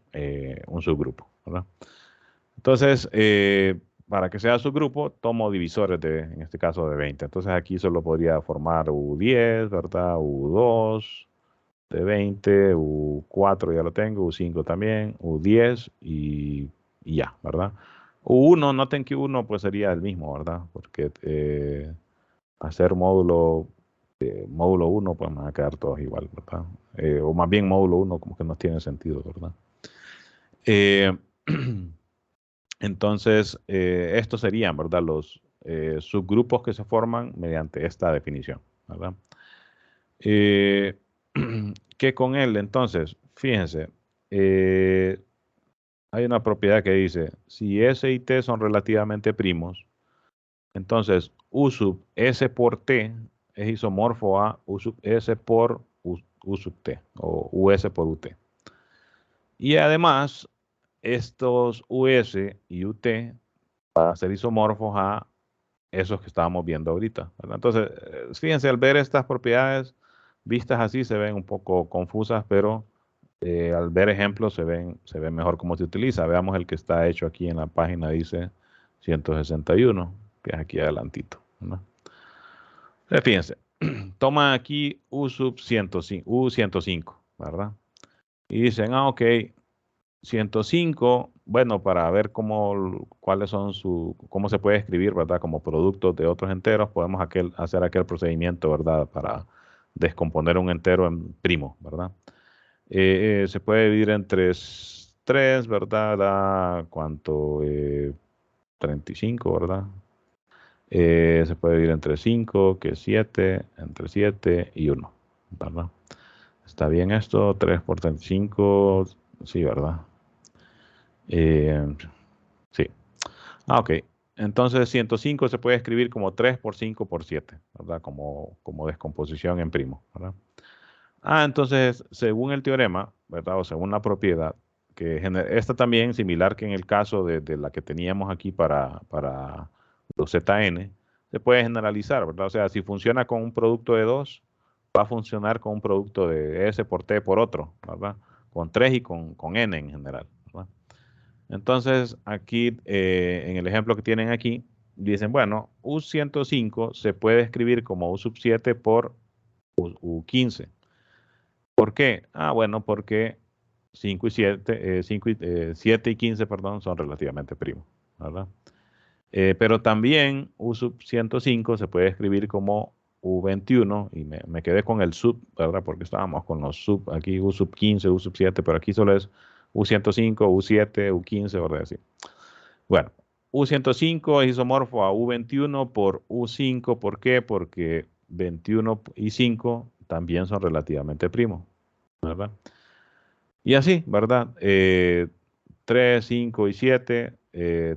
subgrupo, ¿verdad? Entonces, para que sea subgrupo, tomo divisores en este caso de 20. Entonces, aquí solo podría formar U10, ¿verdad? U2 de 20, U4 ya lo tengo, U5 también, U10 y ya, ¿verdad? U1, noten que U1 pues sería el mismo, ¿verdad? Porque hacer módulo 1 pues van a quedar todos igual, ¿verdad? O más bien módulo 1 como que no tiene sentido, ¿verdad? Eh, entonces, estos serían, ¿verdad? Los subgrupos que se forman mediante esta definición, ¿verdad? ¿Qué con él? Entonces, fíjense, hay una propiedad que dice, si S y T son relativamente primos, entonces U sub S por T es isomorfo a U sub S por U sub T, o US por UT. Y además, estos US y UT van a ser isomorfos a esos que estábamos viendo ahorita, ¿verdad? Entonces, fíjense, al ver estas propiedades vistas así se ven un poco confusas, pero al ver ejemplos se ven mejor cómo se utiliza. Veamos el que está hecho aquí en la página, dice 161, que es aquí adelantito, ¿no? Fíjense, toma aquí U sub 105, U105, ¿verdad? Y dicen, ok, 105, bueno, para ver cuáles son cómo se puede escribir, ¿verdad? Como productos de otros enteros, podemos hacer aquel procedimiento, ¿verdad? Para descomponer un entero en primo, ¿verdad? Se puede dividir entre 3, ¿verdad? Da cuánto, 35, ¿verdad? Se puede dividir entre 5, que es 7, entre 7 y 1, ¿verdad? ¿Está bien esto? 3 por 35, sí, ¿verdad? Sí. Ok. Entonces 105 se puede escribir como 3 por 5 por 7, ¿verdad? Como descomposición en primo, ¿verdad? Entonces, según el teorema, ¿verdad? O según la propiedad, esta también, similar que en el caso de la que teníamos aquí para los Zn, se puede generalizar, ¿verdad? O sea, si funciona con un producto de 2, va a funcionar con un producto de S por T por otro, ¿verdad? Con 3 y con N en general, ¿verdad? Entonces, aquí, en el ejemplo que tienen aquí, dicen, bueno, U105 se puede escribir como U sub 7 por U15. ¿Por qué? Bueno, porque 5 y 7, 7 y 15, perdón, son relativamente primos, ¿verdad? Pero también U sub 105 se puede escribir como U21, y me quedé con el sub, ¿verdad? Porque estábamos con los sub, aquí U sub 15, U sub 7, pero aquí solo es U105, U7, U15, ¿verdad? Así. Bueno, U105 es isomorfo a U21 por U5, ¿por qué? Porque 21 y 5 también son relativamente primos, ¿verdad? Y así, ¿verdad? 3, 5 y 7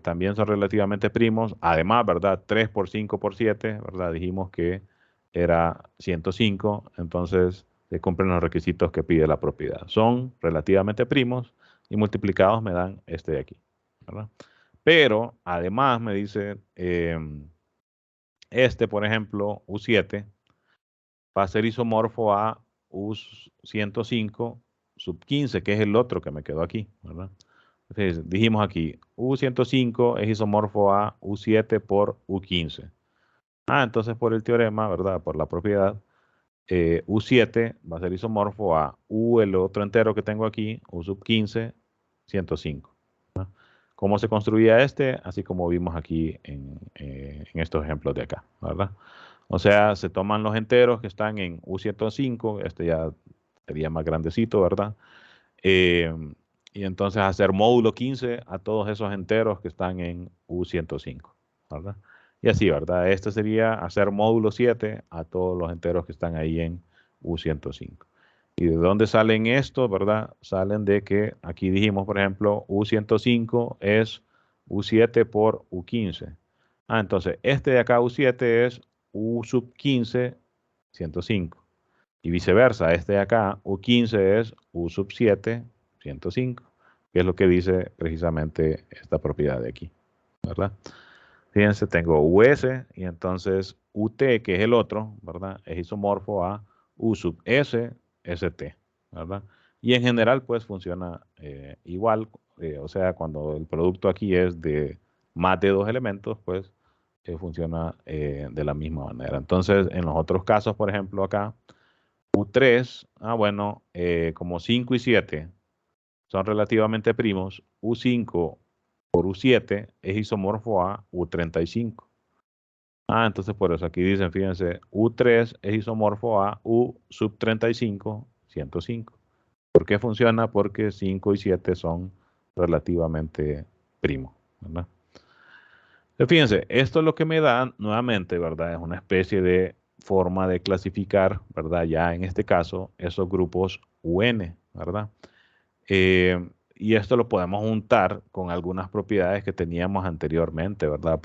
también son relativamente primos. Además, ¿verdad? 3 por 5 por 7, ¿verdad? Dijimos que era 105, entonces se cumplen los requisitos que pide la propiedad. Son relativamente primos y multiplicados me dan este de aquí, ¿verdad? Pero además me dice, este, por ejemplo, U7, va a ser isomorfo a U105 sub 15, que es el otro que me quedó aquí, ¿verdad? Entonces, dijimos aquí, U105 es isomorfo a U7 por U15. Entonces por el teorema, ¿verdad? Por la propiedad, U7 va a ser isomorfo a U, el otro entero que tengo aquí, U sub 15, 105. ¿Cómo se construía este? Así como vimos aquí en estos ejemplos de acá, ¿verdad? O sea, se toman los enteros que están en U105, este ya sería más grandecito, ¿verdad? Eh, y entonces hacer módulo 15 a todos esos enteros que están en U105, ¿verdad? Y así, ¿verdad? Este sería hacer módulo 7 a todos los enteros que están ahí en U105. ¿Y de dónde salen estos, verdad? Salen de que aquí dijimos, por ejemplo, U105 es U7 por U15. Entonces, este de acá, U7, es U sub 15, 105. Y viceversa, este de acá, U15, es U sub 7, 105, que es lo que dice precisamente esta propiedad de aquí, ¿verdad? Fíjense, tengo US y entonces UT, que es el otro, ¿verdad? Es isomorfo a U sub S, ST, ¿verdad? Y en general, pues funciona igual, o sea, cuando el producto aquí es de más de 2 elementos, pues funciona de la misma manera. Entonces, en los otros casos, por ejemplo, acá, U3, bueno, como 5 y 7 son relativamente primos, U5 por U7 es isomorfo a U35. Entonces por eso aquí dicen, fíjense, U3 es isomorfo a U sub 35, 105. ¿Por qué funciona? Porque 5 y 7 son relativamente primos, ¿verdad? Entonces, fíjense, esto es lo que me da nuevamente, ¿verdad? Es una especie de forma de clasificar, ¿verdad? Ya en este caso, esos grupos UN, ¿verdad? Y esto lo podemos juntar con algunas propiedades que teníamos anteriormente, ¿verdad?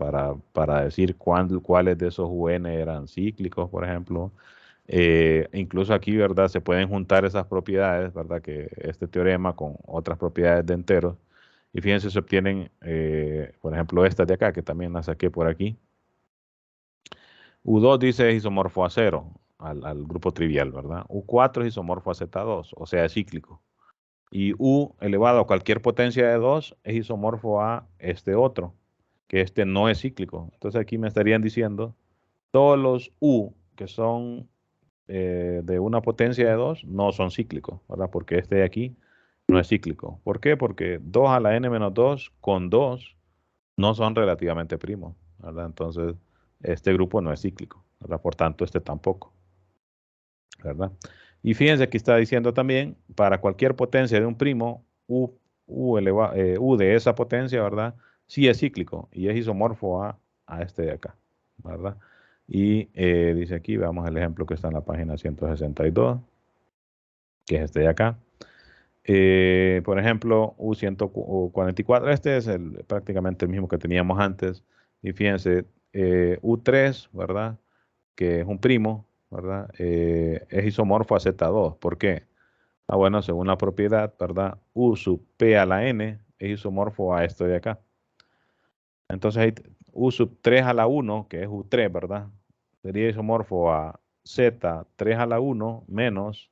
Para decir cuáles de esos UN eran cíclicos, por ejemplo. Incluso aquí, ¿verdad? Se pueden juntar esas propiedades, ¿verdad? Que este teorema con otras propiedades de enteros. Y fíjense, se obtienen, por ejemplo, estas de acá, que también las saqué por aquí. U2 dice es isomorfo a 0, al grupo trivial, ¿verdad? U4 es isomorfo a Z2, o sea, es cíclico. Y U elevado a cualquier potencia de 2 es isomorfo a este otro, que este no es cíclico. Entonces aquí me estarían diciendo todos los U que son de una potencia de 2 no son cíclicos, ¿verdad? Porque este de aquí no es cíclico. ¿Por qué? Porque 2 a la n menos 2 con 2 no son relativamente primos, ¿verdad? Entonces, este grupo no es cíclico, ¿verdad? Por tanto, este tampoco, ¿verdad? Y fíjense que está diciendo también, para cualquier potencia de un primo, U de esa potencia, ¿verdad? Sí es cíclico y es isomorfo a este de acá, ¿verdad? Y dice aquí, veamos el ejemplo que está en la página 162, que es este de acá. Por ejemplo, U144, este es prácticamente el mismo que teníamos antes. Y fíjense, U3, ¿verdad? Que es un primo, ¿verdad? Es isomorfo a Z2. ¿Por qué? Bueno, según la propiedad, ¿verdad? U sub P a la N es isomorfo a esto de acá. Entonces, U sub 3 a la 1, que es U3, ¿verdad? Sería isomorfo a Z3 a la 1 menos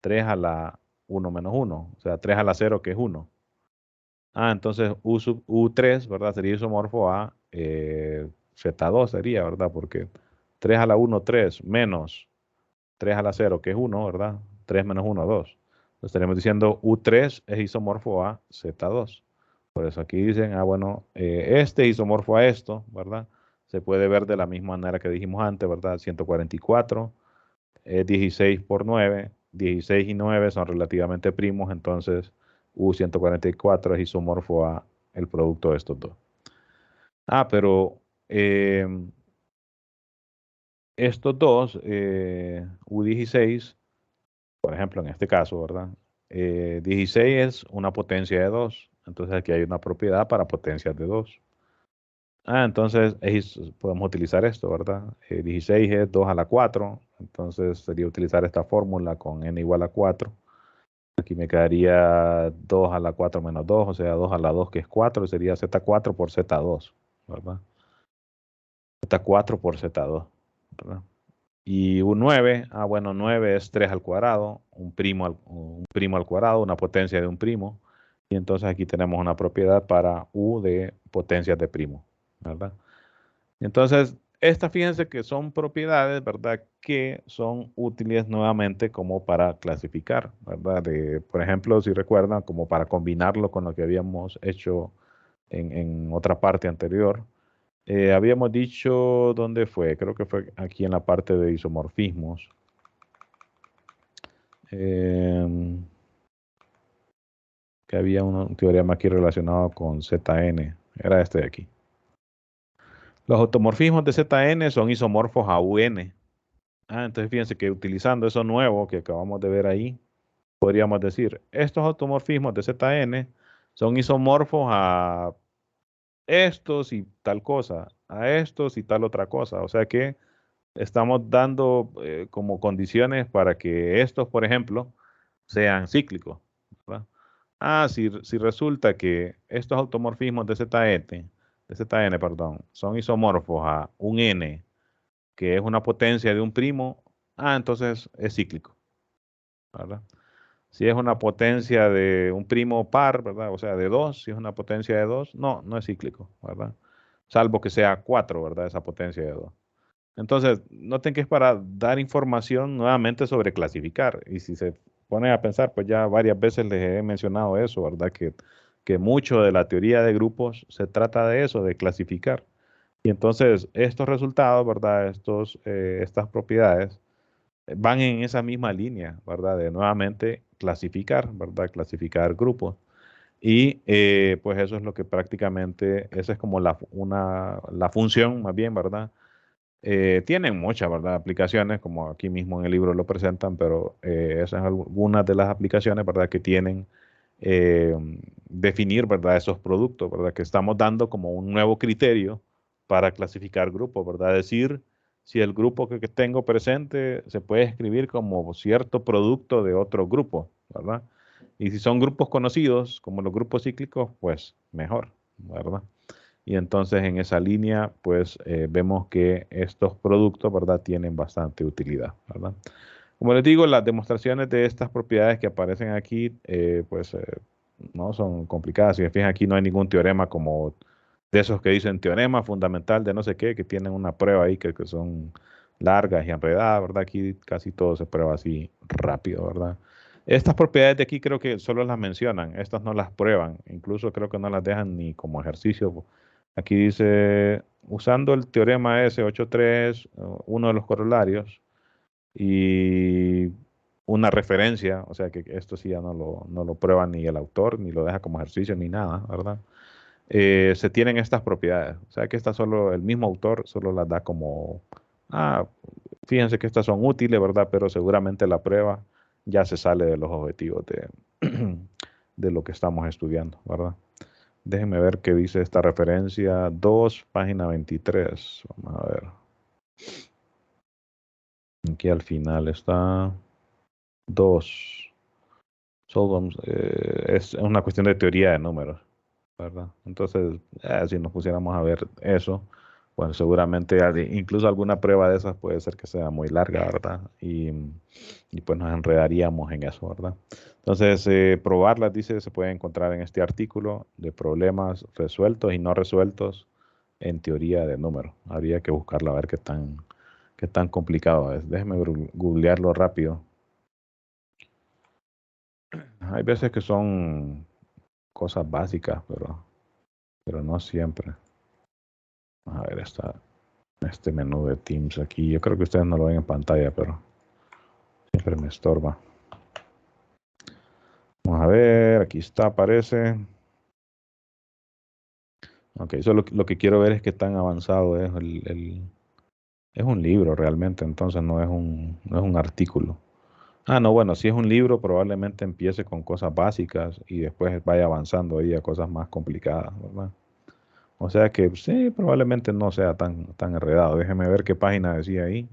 3 a la 1 menos 1, o sea, 3 a la 0, que es 1. Entonces U sub U3, ¿verdad? Sería isomorfo a Z2, sería, ¿verdad? Porque 3 a la 1, 3, menos 3 a la 0, que es 1, ¿verdad? 3 menos 1, 2. Entonces estaremos diciendo U3 es isomorfo a Z2. Por eso aquí dicen, bueno, este isomorfo a esto, ¿verdad? Se puede ver de la misma manera que dijimos antes, ¿verdad? 144 es 16 por 9. 16 y 9 son relativamente primos, entonces U144 es isomorfo a el producto de estos dos. Pero estos dos, U16, por ejemplo, en este caso, ¿verdad? 16 es una potencia de 2, entonces aquí hay una propiedad para potencias de 2. Entonces podemos utilizar esto, ¿verdad? 16 es 2 a la 4, entonces sería utilizar esta fórmula con n igual a 4. Aquí me quedaría 2 a la 4 menos 2, o sea, 2 a la 2, que es 4, sería Z4 por Z2, ¿verdad? Z4 por Z2, ¿verdad? Y un 9, bueno, 9 es 3 al cuadrado, un primo al cuadrado, una potencia de un primo. Y entonces aquí tenemos una propiedad para U de potencias de primo, ¿verdad? Entonces, estas fíjense que son propiedades, ¿verdad? Que son útiles nuevamente como para clasificar, ¿verdad? Por ejemplo, si recuerdan, como para combinarlo con lo que habíamos hecho en otra parte anterior. Habíamos dicho, ¿dónde fue? Creo que fue aquí en la parte de isomorfismos. Que había un teorema aquí relacionado con ZN. Era este de aquí. Los automorfismos de ZN son isomorfos a UN. Entonces fíjense que utilizando eso nuevo que acabamos de ver ahí, podríamos decir, estos automorfismos de ZN son isomorfos a estos y tal cosa, a estos y tal otra cosa. O sea que estamos dando como condiciones para que estos, por ejemplo, sean cíclicos, ¿verdad? Si resulta que estos automorfismos de ZN, perdón, son isomorfos a un N, que es una potencia de un primo, entonces es cíclico, ¿verdad? Si es una potencia de un primo par, ¿verdad? O sea, de 2, si es una potencia de 2, no es cíclico, ¿verdad? Salvo que sea 4, ¿verdad? Esa potencia de 2. Entonces, noten que es para dar información nuevamente sobre clasificar. Y si se pone a pensar, pues ya varias veces les he mencionado eso, ¿verdad? Que que mucho de la teoría de grupos se trata de eso, de clasificar. Y entonces estos resultados, ¿verdad? Estas propiedades van en esa misma línea, ¿verdad? De nuevamente clasificar, ¿verdad? Clasificar grupos. Y pues eso es lo que prácticamente, esa es como la función más bien, ¿verdad? Tienen muchas, ¿verdad? Aplicaciones, como aquí mismo en el libro lo presentan, pero esas son algunas de las aplicaciones, ¿verdad? Que tienen eh, definir, ¿verdad? Esos productos, ¿verdad? Que estamos dando como un nuevo criterio para clasificar grupos, ¿verdad? Decir si el grupo que tengo presente se puede escribir como cierto producto de otro grupo, ¿verdad? Y si son grupos conocidos, como los grupos cíclicos, pues mejor, ¿verdad? Y entonces en esa línea, pues vemos que estos productos, ¿verdad? Tienen bastante utilidad, ¿verdad? Como les digo, las demostraciones de estas propiedades que aparecen aquí, pues no son complicadas. Si se fijan, aquí no hay ningún teorema como de esos que dicen teorema fundamental de no sé qué, que tienen una prueba ahí que son largas y enredadas, ¿verdad? Aquí casi todo se prueba así rápido, ¿verdad? Estas propiedades de aquí creo que solo las mencionan, estas no las prueban, incluso creo que no las dejan ni como ejercicio. Aquí dice, usando el teorema S83, uno de los corolarios, y una referencia, o sea que esto sí ya no lo prueba ni el autor, ni lo deja como ejercicio, ni nada, ¿verdad? Se tienen estas propiedades, o sea que estas solo, el mismo autor solo las da como, ah, fíjense que estas son útiles, ¿verdad? Pero seguramente la prueba ya se sale de los objetivos de lo que estamos estudiando, ¿verdad? Déjenme ver qué dice esta referencia 2, página 23. Vamos a ver. Aquí al final está 2. Es una cuestión de teoría de números, ¿verdad? Entonces, si nos pusiéramos a ver eso, bueno, seguramente incluso alguna prueba de esas puede ser que sea muy larga, ¿verdad? Y pues nos enredaríamos en eso, ¿verdad? Entonces, probarlas, dice, se puede encontrar en este artículo de problemas resueltos y no resueltos en teoría de números. Habría que buscarla a ver qué tan complicado es. Déjeme googlearlo rápido. Hay veces que son cosas básicas, pero no siempre. Vamos a ver este menú de Teams aquí. Yo creo que ustedes no lo ven en pantalla, pero siempre me estorba. Vamos a ver, aquí está, aparece. Ok, eso lo que quiero ver es qué tan avanzado es es un libro realmente, entonces no es un artículo. Ah, no, bueno, si es un libro, probablemente empiece con cosas básicas y después vaya avanzando ahí a cosas más complicadas, ¿verdad? O sea que sí, probablemente no sea tan enredado. Déjeme ver qué página decía ahí.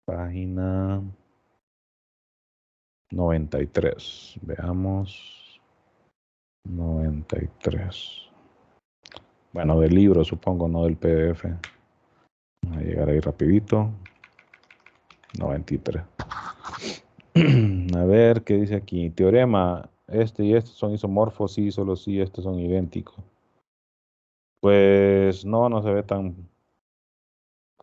Página 93. Veamos. 93. Bueno, del libro, supongo, no del PDF. Vamos a llegar ahí rapidito. 93. A ver, ¿qué dice aquí? Teorema. Este y este son isomorfos, sí, solo sí, estos son idénticos. Pues no se ve tan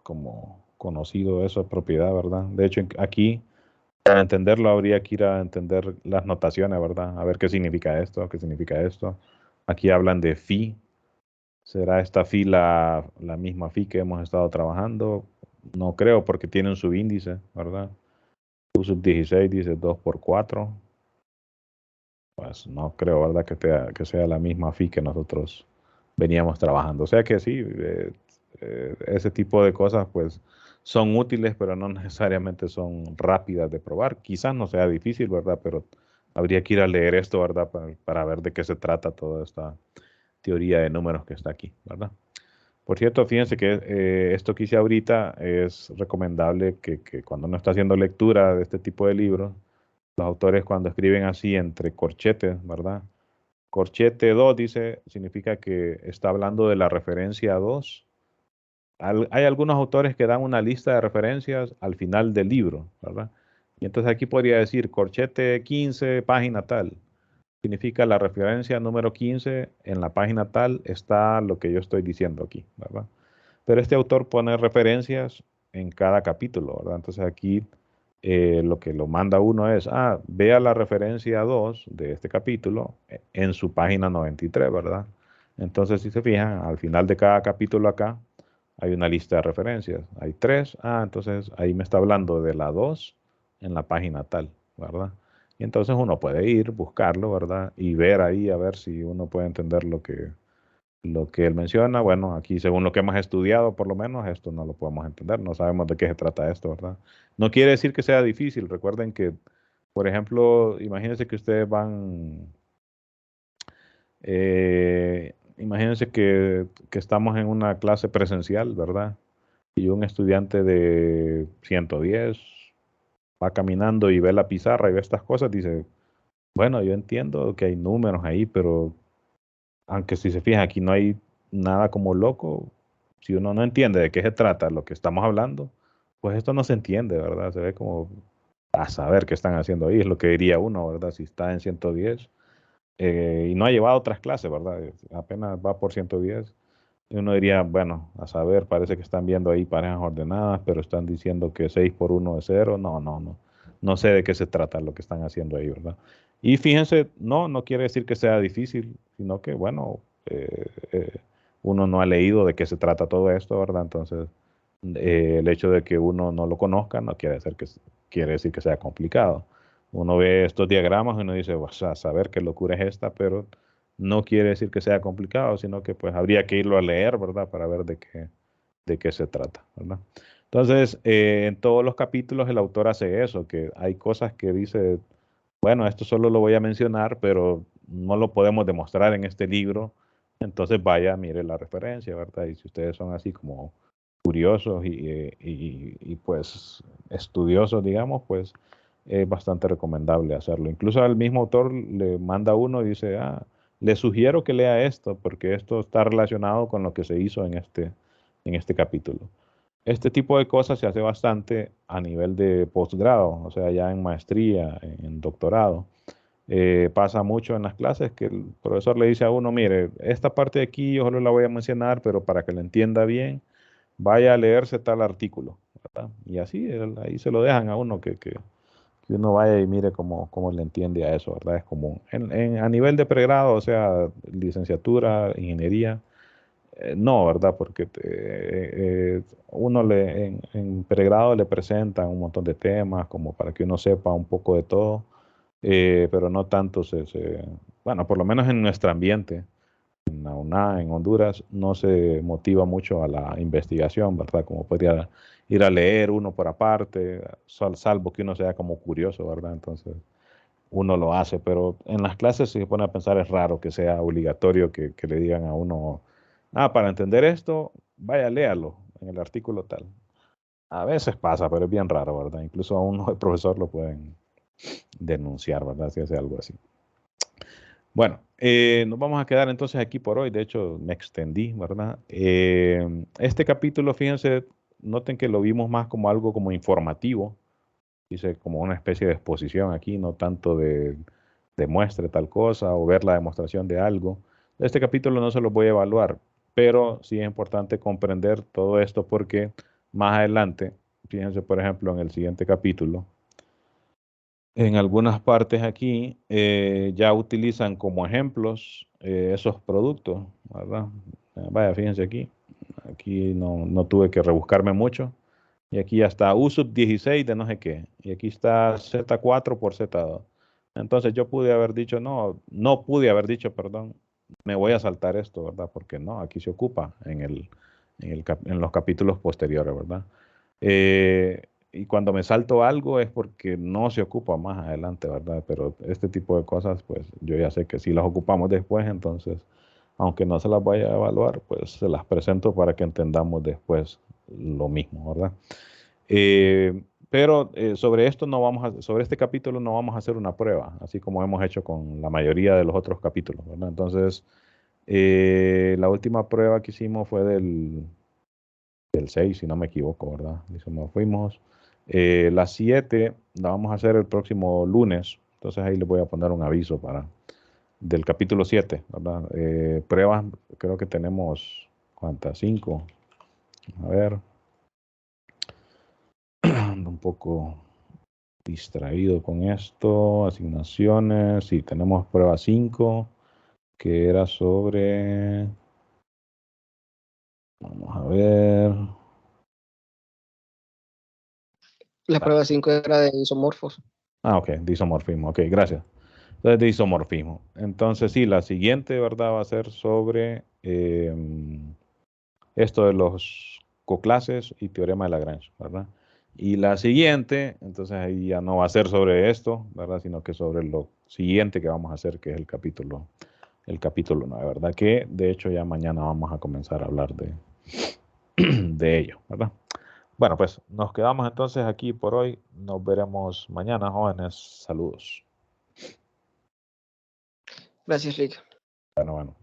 como conocido eso, propiedad, ¿verdad? De hecho, aquí, para entenderlo, habría que ir a entender las notaciones, ¿verdad? A ver qué significa esto, qué significa esto. Aquí hablan de phi. ¿Será esta phi la misma phi que hemos estado trabajando? No creo, porque tiene un subíndice, ¿verdad? U sub 16 dice 2 por 4. Pues no creo, ¿verdad? Que sea la misma phi que nosotros veníamos trabajando. O sea que sí, ese tipo de cosas pues son útiles, pero no necesariamente son rápidas de probar. Quizás no sea difícil, ¿verdad? Pero habría que ir a leer esto, ¿verdad? Para ver de qué se trata toda esta teoría de números que está aquí, ¿verdad? Por cierto, fíjense que esto que hice ahorita es recomendable que cuando uno está haciendo lectura de este tipo de libros, los autores cuando escriben así entre corchetes, ¿verdad? Corchete 2 dice, significa que está hablando de la referencia 2. Hay algunos autores que dan una lista de referencias al final del libro, ¿verdad? Y entonces aquí podría decir corchete 15, página tal. Significa la referencia número 15 en la página tal está lo que yo estoy diciendo aquí, ¿verdad? Pero este autor pone referencias en cada capítulo, ¿verdad? Entonces aquí lo que lo manda uno es, vea la referencia 2 de este capítulo en su página 93, ¿verdad? Entonces, si se fijan, al final de cada capítulo acá hay una lista de referencias. Hay 3, entonces ahí me está hablando de la 2 en la página tal, ¿verdad? Y entonces uno puede ir, buscarlo, ¿verdad? Y ver ahí a ver si uno puede entender lo que él menciona. Bueno, aquí según lo que hemos estudiado, por lo menos, esto no lo podemos entender, no sabemos de qué se trata esto, ¿verdad? No quiere decir que sea difícil. Recuerden que, por ejemplo, imagínense que ustedes imagínense que estamos en una clase presencial, ¿verdad? Y un estudiante de 110 va caminando y ve la pizarra y ve estas cosas, dice, bueno, yo entiendo que hay números ahí, pero aunque si se fijan, aquí no hay nada como loco. Si uno no entiende de qué se trata lo que estamos hablando, pues esto no se entiende, ¿verdad? Se ve como a saber qué están haciendo ahí, es lo que diría uno, ¿verdad? Si está en 110 y no ha llevado otras clases, ¿verdad? Apenas va por 110. Y uno diría, bueno, a saber, parece que están viendo ahí parejas ordenadas, pero están diciendo que 6 por 1 es 0. No, no, no. No sé de qué se trata lo que están haciendo ahí, ¿verdad? Y fíjense, no quiere decir que sea difícil, sino que, bueno, uno no ha leído de qué se trata todo esto, ¿verdad? Entonces, el hecho de que uno no lo conozca no quiere decir que sea complicado. Uno ve estos diagramas y uno dice, vas a saber qué locura es esta, pero no quiere decir que sea complicado, sino que pues habría que irlo a leer, ¿verdad? Para ver de qué se trata, ¿verdad? Entonces, en todos los capítulos el autor hace eso, que hay cosas que dice, bueno, esto solo lo voy a mencionar, pero no lo podemos demostrar en este libro. Entonces vaya, mire la referencia, ¿verdad? Y si ustedes son así como curiosos pues estudiosos, digamos, pues es bastante recomendable hacerlo. Incluso al mismo autor le manda uno y dice, le sugiero que lea esto porque esto está relacionado con lo que se hizo en este capítulo. Este tipo de cosas se hace bastante a nivel de posgrado, o sea, ya en maestría, en doctorado. Pasa mucho en las clases que el profesor le dice a uno, mire, esta parte de aquí yo solo la voy a mencionar, pero para que la entienda bien, vaya a leerse tal artículo, ¿verdad? Y así, ahí se lo dejan a uno que uno vaya y mire cómo le entiende a eso, ¿verdad? Es común. A nivel de pregrado, o sea, licenciatura, ingeniería, no, ¿verdad? Porque uno en pregrado le presentan un montón de temas como para que uno sepa un poco de todo, pero no tanto bueno, por lo menos en nuestro ambiente, en la UNA, en Honduras, no se motiva mucho a la investigación, ¿verdad? Como podría ir a leer uno por aparte, salvo que uno sea como curioso, ¿verdad? Entonces uno lo hace, pero en las clases, si se pone a pensar, es raro que sea obligatorio que le digan a uno, para entender esto, vaya, léalo en el artículo tal. A veces pasa, pero es bien raro, ¿verdad? Incluso a uno de profesor lo pueden denunciar, ¿verdad? Si hace algo así. Bueno, nos vamos a quedar entonces aquí por hoy. De hecho, me extendí, ¿verdad? Este capítulo, fíjense, noten que lo vimos más como algo como informativo. Dice como una especie de exposición aquí, no tanto de demuestre tal cosa o ver la demostración de algo. Este capítulo no se lo voy a evaluar, pero sí es importante comprender todo esto porque más adelante, fíjense por ejemplo en el siguiente capítulo, en algunas partes aquí ya utilizan como ejemplos esos productos, ¿verdad? Vaya, fíjense aquí no tuve que rebuscarme mucho. Y aquí ya está USUP 16 de no sé qué. Y aquí está Z4 por Z2. Entonces yo pude haber dicho, no pude haber dicho, perdón, me voy a saltar esto, ¿verdad? Porque no, aquí se ocupa en los capítulos posteriores, ¿verdad? Y cuando me salto algo es porque no se ocupa más adelante, ¿verdad? Pero este tipo de cosas, pues yo ya sé que si las ocupamos después, entonces, aunque no se las vaya a evaluar, pues se las presento para que entendamos después lo mismo, ¿verdad? Pero sobre este capítulo no vamos a hacer una prueba, así como hemos hecho con la mayoría de los otros capítulos, ¿verdad? Entonces, la última prueba que hicimos fue del 6, si no me equivoco, ¿verdad? Dice, nos fuimos. La 7 la vamos a hacer el próximo lunes, entonces ahí les voy a poner un aviso del capítulo 7, ¿verdad? Pruebas, creo que tenemos, ¿cuántas? 5. A ver, ando un poco distraído con esto. Asignaciones. Sí, tenemos prueba 5, que era sobre... Vamos a ver. La prueba 5 era de isomorfos. Ok, de isomorfismo. Ok, gracias. Entonces, de isomorfismo. Entonces, sí, la siguiente, ¿verdad? Va a ser sobre esto de los coclases y teorema de Lagrange, ¿verdad? Y la siguiente, entonces ahí ya no va a ser sobre esto, ¿verdad? Sino que sobre lo siguiente que vamos a hacer, que es el capítulo 9, ¿verdad? Que de hecho ya mañana vamos a comenzar a hablar de ello, ¿verdad? Bueno, pues nos quedamos entonces aquí por hoy. Nos veremos mañana, jóvenes. Saludos. Gracias, Rick. Bueno.